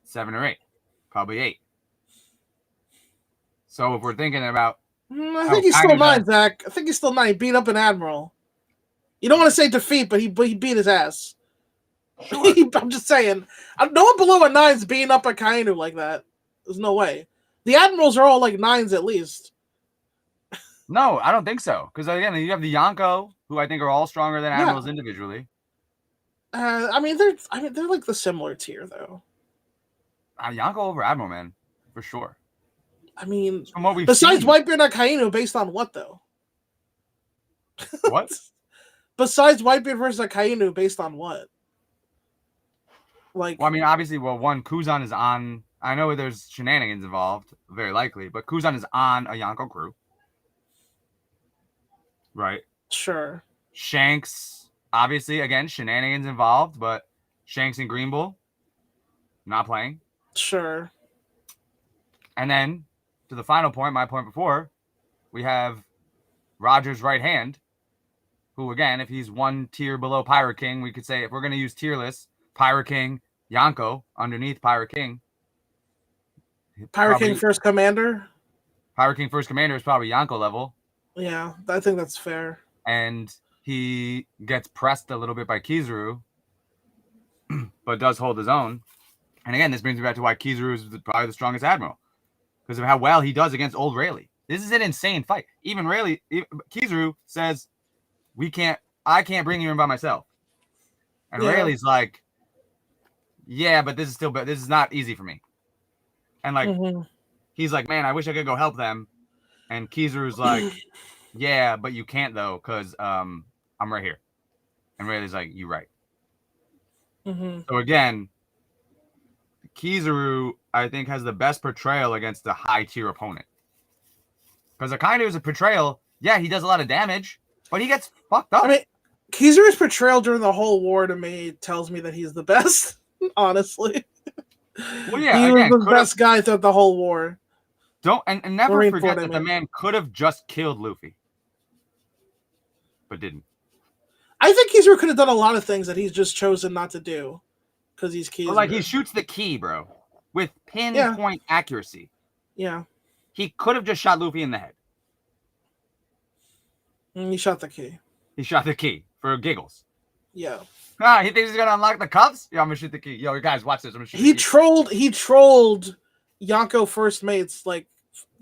[SPEAKER 1] 7 or 8, probably 8. So if we're thinking about,
[SPEAKER 2] I think he's still 9, Zach. I think he's still 9. He beat up an admiral. You don't want to say defeat, but he beat his ass. Sure. I'm just saying, no one below a 9's beating up a Akainu like that. There's no way. The admirals are all like 9s at least.
[SPEAKER 1] No, I don't think so. Because again, you have the Yonko, who I think are all stronger than admirals individually.
[SPEAKER 2] I mean, they're like the similar tier though.
[SPEAKER 1] Yonko over admiral, man, for sure.
[SPEAKER 2] I mean,
[SPEAKER 1] from what we've
[SPEAKER 2] besides
[SPEAKER 1] seen.
[SPEAKER 2] Whitebeard and Akainu, based on what though?
[SPEAKER 1] What?
[SPEAKER 2] Besides Whitebeard versus Akainu, based on what? Like,
[SPEAKER 1] well, I mean, obviously, one, Kuzan is on. I know there's shenanigans involved, very likely, but Kuzan is on a Yonko crew. Right?
[SPEAKER 2] Sure.
[SPEAKER 1] Shanks, obviously, again, shenanigans involved, but Shanks and Green Bull not playing.
[SPEAKER 2] Sure.
[SPEAKER 1] And then, to the final point, my point before, we have Roger's right hand, who, again, if he's 1 tier below Pirate King, we could say, if we're going to use tier lists, Pirate King, Yonko, underneath Pirate King.
[SPEAKER 2] Pirate King First Commander?
[SPEAKER 1] Pirate King First Commander is probably Yonko level.
[SPEAKER 2] Yeah, I think that's fair.
[SPEAKER 1] And he gets pressed a little bit by Kizaru, but does hold his own. And again, this brings me back to why Kizaru is probably the strongest admiral, because of how well he does against old Rayleigh. This is an insane fight. Even Kizaru says, I can't bring you in by myself. And Rayleigh's like, yeah, but this is not easy for me. And like, he's like, man, I wish I could go help them. And Kizaru's like, yeah, but you can't though, because I'm right here. And Rayleigh's like, you're right. So again, Kizaru, I think, has the best portrayal against a high tier opponent. Because Akainu is a portrayal. Yeah, he does a lot of damage, but he gets fucked up.
[SPEAKER 2] I mean, Kizaru's portrayal during the whole war to me tells me that he's the best, honestly.
[SPEAKER 1] Well, yeah,
[SPEAKER 2] he was the best guy throughout the whole war.
[SPEAKER 1] And never forget that the man could have just killed Luffy, but didn't.
[SPEAKER 2] I think Kizaru could have done a lot of things that he's just chosen not to do because he's Kizaru.
[SPEAKER 1] Like, he shoots the key, bro, with pinpoint accuracy.
[SPEAKER 2] Yeah.
[SPEAKER 1] He could have just shot Luffy in the head.
[SPEAKER 2] He shot the key.
[SPEAKER 1] He shot the key for giggles.
[SPEAKER 2] Yeah.
[SPEAKER 1] He thinks he's gonna unlock the cuffs. Yeah, I'm gonna shoot the key. Yo, guys, watch this. I'm gonna shoot.
[SPEAKER 2] He trolled Yonko first mates. Like,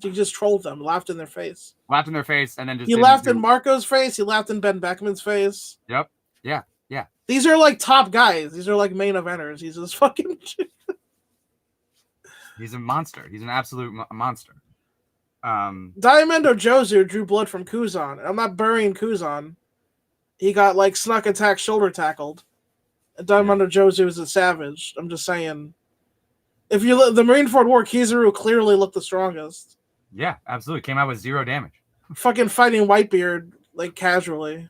[SPEAKER 2] he just trolled them, laughed in their face.
[SPEAKER 1] Laughed in their face, and then just.
[SPEAKER 2] He laughed in Marco's face. He laughed in Ben Beckman's face.
[SPEAKER 1] Yep. Yeah.
[SPEAKER 2] These are like top guys. These are like main eventers. He's just fucking.
[SPEAKER 1] He's a monster. He's an absolute monster.
[SPEAKER 2] Diamond or Jozu drew blood from Kuzan. I'm not burying Kuzan. He got like snuck attack, shoulder tackled. Diamond or Jozu is a savage. I'm just saying. If you look, the Marineford War, Kizaru clearly looked the strongest.
[SPEAKER 1] Yeah, absolutely. Came out with 0 damage.
[SPEAKER 2] Fucking fighting Whitebeard like casually.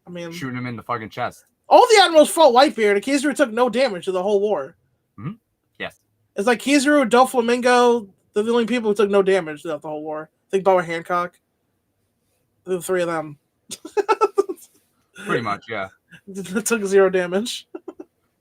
[SPEAKER 2] I mean,
[SPEAKER 1] shooting him in the fucking chest.
[SPEAKER 2] All the admirals fought Whitebeard, and Kizaru took no damage to the whole war.
[SPEAKER 1] Mm-hmm. Yes.
[SPEAKER 2] It's like Kizaru, Doflamingo, they're the only people who took no damage throughout the whole war. I think Boa Hancock. The 3 of them.
[SPEAKER 1] Pretty much, yeah.
[SPEAKER 2] Took 0 damage.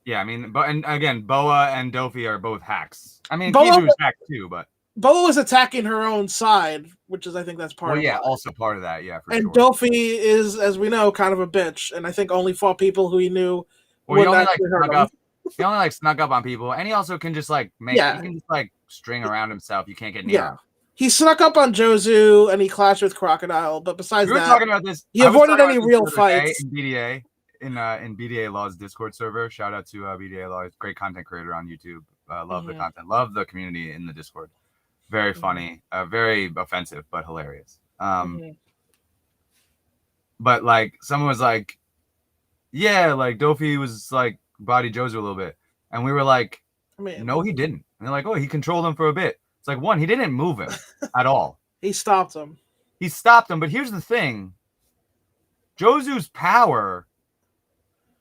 [SPEAKER 1] Yeah, I mean, and again, Boa and Dofi are both hacks. I mean,
[SPEAKER 2] Boa
[SPEAKER 1] Kizuru's hacked too, but
[SPEAKER 2] Boa was attacking her own side, which is, I think, that's part of it.
[SPEAKER 1] Well, yeah, also part of that, yeah, for
[SPEAKER 2] and
[SPEAKER 1] sure.
[SPEAKER 2] Dofi is, as we know, kind of a bitch, and I think only fought people who he knew would actually hurt him.
[SPEAKER 1] He only like snuck up on people, and he also can just like he can just like string around himself. You can't get near him.
[SPEAKER 2] He snuck up on Jozu and he clashed with Crocodile, but besides
[SPEAKER 1] we were talking about this.
[SPEAKER 2] He avoided any real fights.
[SPEAKER 1] In BDA, in BDA Law's Discord server. Shout out to BDA Law, great content creator on YouTube. Love the content, love the community in the Discord. Very funny, very offensive, but hilarious. But like someone was like, yeah, like Dofi was like body Jozu a little bit, and we were like, no, he didn't. And they're like, oh, he controlled him for a bit. It's like, one, he didn't move him at all.
[SPEAKER 2] He stopped him.
[SPEAKER 1] He stopped him, but here's the thing: Jozu's power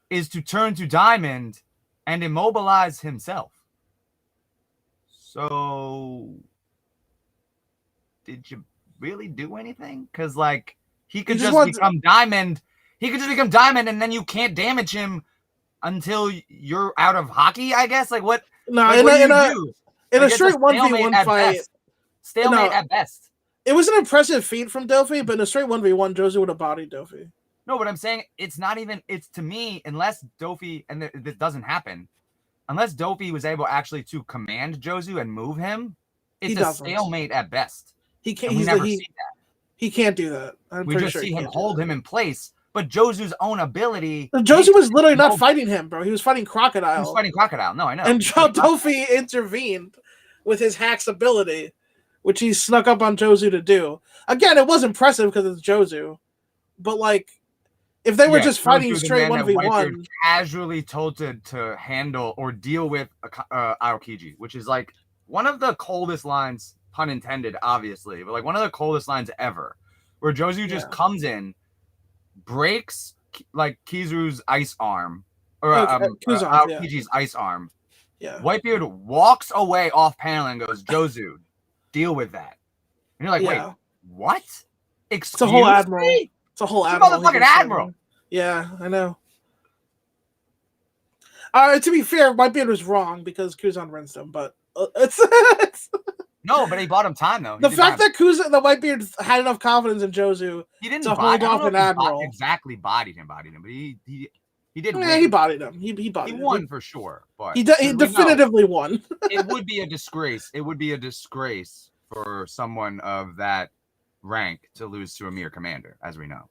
[SPEAKER 1] is to turn to Diamond and immobilize himself. So, did you really do anything? Because like he could just become Diamond. He could just become Diamond, and then you can't damage him until you're out of hockey, I guess. Like what?
[SPEAKER 2] No,
[SPEAKER 1] like, what do you do?
[SPEAKER 2] In a straight 1v1 fight,
[SPEAKER 1] stalemate at best.
[SPEAKER 2] It was an impressive feat from Dofi, but in a straight 1v1, Jozu would have bodied Dofi.
[SPEAKER 1] No, but I'm saying it's not even. It's to me, unless Dofi, and this doesn't happen, unless Dofi was able actually to command Jozu and move him, it's a stalemate at best.
[SPEAKER 2] He can't.
[SPEAKER 1] We never see that.
[SPEAKER 2] He can't do that.
[SPEAKER 1] We just see him hold him in place. But Jozu's own ability.
[SPEAKER 2] Jozu was literally not fighting him, bro. He was fighting Crocodile.
[SPEAKER 1] He was fighting Crocodile. No, I know.
[SPEAKER 2] And Dofi intervened with his hack's ability, which he snuck up on Jozu to do. Again, it was impressive because it's Jozu. But, like, if they were just fighting straight 1v1.
[SPEAKER 1] Casually told to handle or deal with Aokiji, which is, like, one of the coldest lines, pun intended, obviously, but, like, one of the coldest lines ever, where Jozu just comes in, breaks like Kizuru's ice arm or Aokiji's ice arm.
[SPEAKER 2] Yeah.
[SPEAKER 1] Whitebeard walks away off panel and goes, Jozu, deal with that. And you're like, wait, what? Excuse
[SPEAKER 2] it's a whole admiral.
[SPEAKER 1] Me?
[SPEAKER 2] It's a whole admiral.
[SPEAKER 1] Motherfucking admiral.
[SPEAKER 2] Yeah, I know. To be fair, Whitebeard was wrong because Kuzan rinsed him, but it's
[SPEAKER 1] no, but he bought him time though.
[SPEAKER 2] The fact that the Whitebeard had enough confidence in Jozu to hold off an admiral.
[SPEAKER 1] Exactly bodied him, but he did.
[SPEAKER 2] Yeah, he bodied him. He bodied him.
[SPEAKER 1] He won for sure, but
[SPEAKER 2] he definitively won.
[SPEAKER 1] It would be a disgrace. It would be a disgrace for someone of that rank to lose to a mere commander, as we know.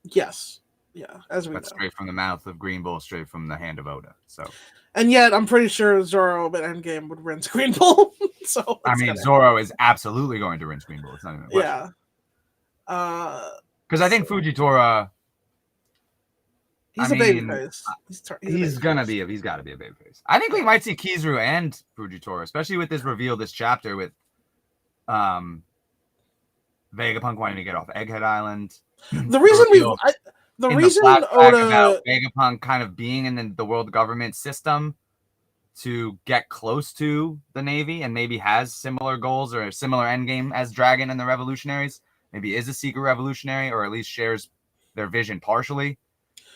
[SPEAKER 2] Yes. Yeah, as we know.
[SPEAKER 1] Straight from the mouth of Green Bull, straight from the hand of Oda. So.
[SPEAKER 2] And yet, I'm pretty sure Zoro at Endgame would rinse Green Bull. So
[SPEAKER 1] I mean, Zoro is absolutely going to rinse Green Bull. It's not even a question.
[SPEAKER 2] Yeah.
[SPEAKER 1] Because I think Fujitora.
[SPEAKER 2] He's a babyface.
[SPEAKER 1] He's got to be a babyface. I think we might see Kizaru and Fujitora, especially with this reveal, this chapter with Vegapunk wanting to get off Egghead Island.
[SPEAKER 2] The reason Oda
[SPEAKER 1] about Vegapunk kind of being in the world government system to get close to the Navy and maybe has similar goals or a similar endgame as Dragon and the Revolutionaries, maybe is a secret revolutionary or at least shares their vision partially.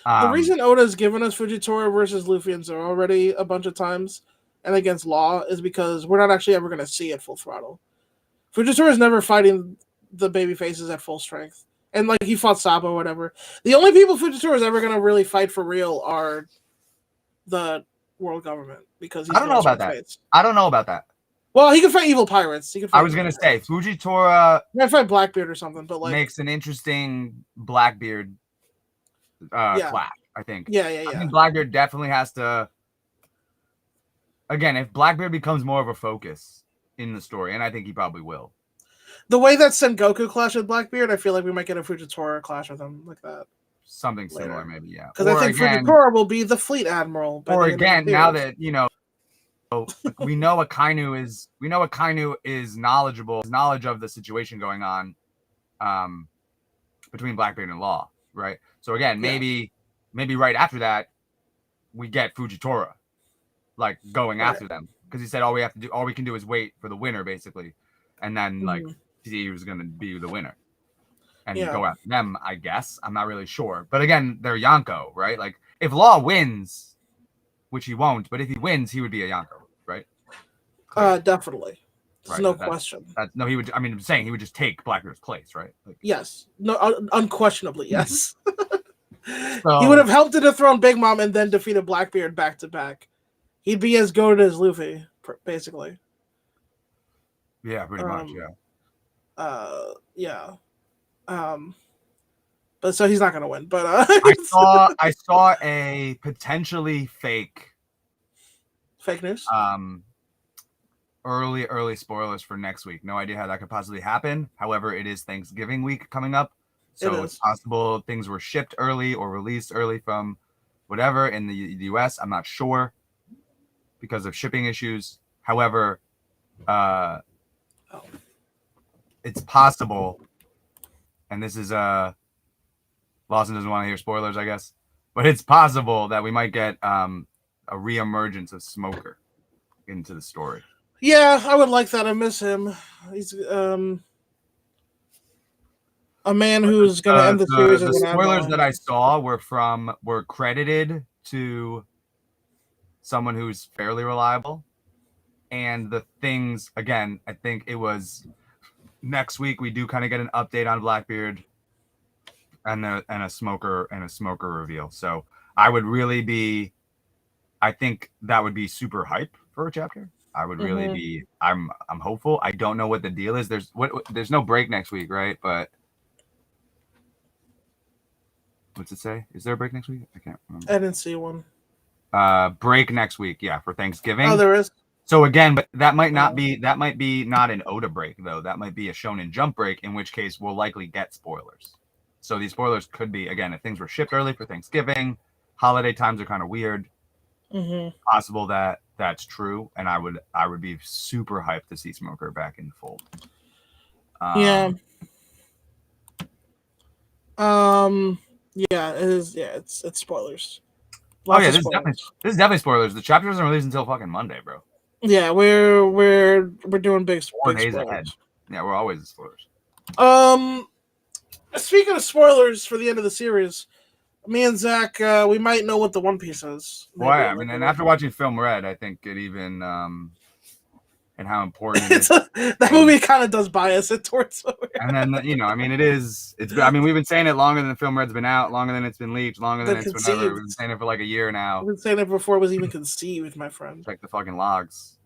[SPEAKER 2] The reason Oda's given us Fujitora versus Luffy and Zoro already a bunch of times and against Law is because we're not actually ever going to see it full throttle. Fujitora is never fighting the baby faces at full strength. And like he fought Sabo or whatever. The only people Fujitora is ever going to really fight for real are the world government because
[SPEAKER 1] I don't know about that. Fates. I don't know about that.
[SPEAKER 2] Well, he can fight evil pirates.
[SPEAKER 1] I was going to say Fujitora
[SPEAKER 2] might fight Blackbeard or something, but like
[SPEAKER 1] makes an interesting Blackbeard clash, I think.
[SPEAKER 2] Yeah.
[SPEAKER 1] I think Blackbeard definitely has to. Again, if Blackbeard becomes more of a focus, in the story, and I think he probably will.
[SPEAKER 2] The way that Sengoku clashed with Blackbeard, I feel like we might get a Fujitora clash with him like that.
[SPEAKER 1] Something similar, maybe, yeah.
[SPEAKER 2] Because I think Fujitora will be the fleet admiral.
[SPEAKER 1] Or again, now that we know Akainu is knowledgeable, knowledge of the situation going on, between Blackbeard and Law, right? So again, maybe right after that, we get Fujitora, like going after them, because he said all we can do is wait for the winner, basically, and then like he was gonna be the winner. And go after them, I guess. I'm not really sure. But again, they're Yonko, right? Like, if Law wins, which he won't, but if he wins, he would be a Yonko, right?
[SPEAKER 2] Definitely. There's no question.
[SPEAKER 1] He would. I mean, I'm saying he would just take Blackbeard's place, right? Like,
[SPEAKER 2] yes. No, unquestionably, yes. So, he would have helped to dethrone Big Mom and then defeated Blackbeard back to back. He'd be as goated as Luffy, basically.
[SPEAKER 1] Yeah, pretty much, yeah.
[SPEAKER 2] Yeah. But so he's not gonna win. But
[SPEAKER 1] I saw a potentially fake
[SPEAKER 2] news.
[SPEAKER 1] Early spoilers for next week. No idea how that could possibly happen. However, it is Thanksgiving week coming up, so it's possible things were shipped early or released early from whatever in the US. I'm not sure because of shipping issues. However, it's possible. And this is Lawson doesn't want to hear spoilers, I guess, but it's possible that we might get a reemergence of Smoker into the story.
[SPEAKER 2] Yeah, I would like that. I miss him. He's a man who's going to end the series.
[SPEAKER 1] The spoilers that I saw were credited to someone who's fairly reliable, and the things again. I think it was. Next week we do kind of get an update on Blackbeard and a smoker reveal. So I would really be, I think that would be super hype for a chapter. I would really be. I'm hopeful. I don't know what the deal is. There's no break next week, right? But what's it say? Is there a break next week? I can't remember.
[SPEAKER 2] I didn't see one.
[SPEAKER 1] Break next week, yeah, for Thanksgiving.
[SPEAKER 2] Oh, there is.
[SPEAKER 1] So again, but that might be not an Oda break though. That might be a Shonen Jump break, in which case we'll likely get spoilers. So these spoilers could be, again, if things were shipped early for Thanksgiving, holiday times are kind of weird. Possible that that's true, and I would be super hyped to see Smoker back in the fold.
[SPEAKER 2] Yeah, it is. Yeah, it's spoilers.
[SPEAKER 1] This is definitely spoilers. The chapter doesn't release until fucking Monday, bro.
[SPEAKER 2] Yeah, we're doing big
[SPEAKER 1] 4 days ahead. Yeah, we're always in spoilers.
[SPEAKER 2] Speaking of spoilers for the end of the series, me and Zach, we might know what the One Piece is.
[SPEAKER 1] Well, yeah, I mean, and after watching Film Red, I think it even and how important it is.
[SPEAKER 2] That movie kind of does bias it towards.
[SPEAKER 1] And then I mean, it's. I mean, we've been saying it longer than Film Red's been out, longer than it's been leaked, longer than it's been ever. We've been saying it for like a year now.
[SPEAKER 2] We've been saying it before it was even conceived, my friend.
[SPEAKER 1] Check the fucking logs.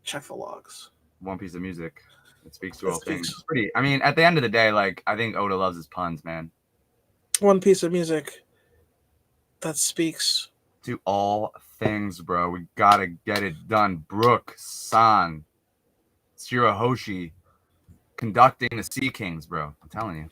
[SPEAKER 2] Check the logs.
[SPEAKER 1] One Piece of music. It speaks to all things. It's pretty. I mean, at the end of the day, like, I think Oda loves his puns, man.
[SPEAKER 2] One piece of music that speaks
[SPEAKER 1] to all things, bro. We gotta get it done. Brook, San, Shirahoshi conducting the Sea Kings, bro. I'm telling you.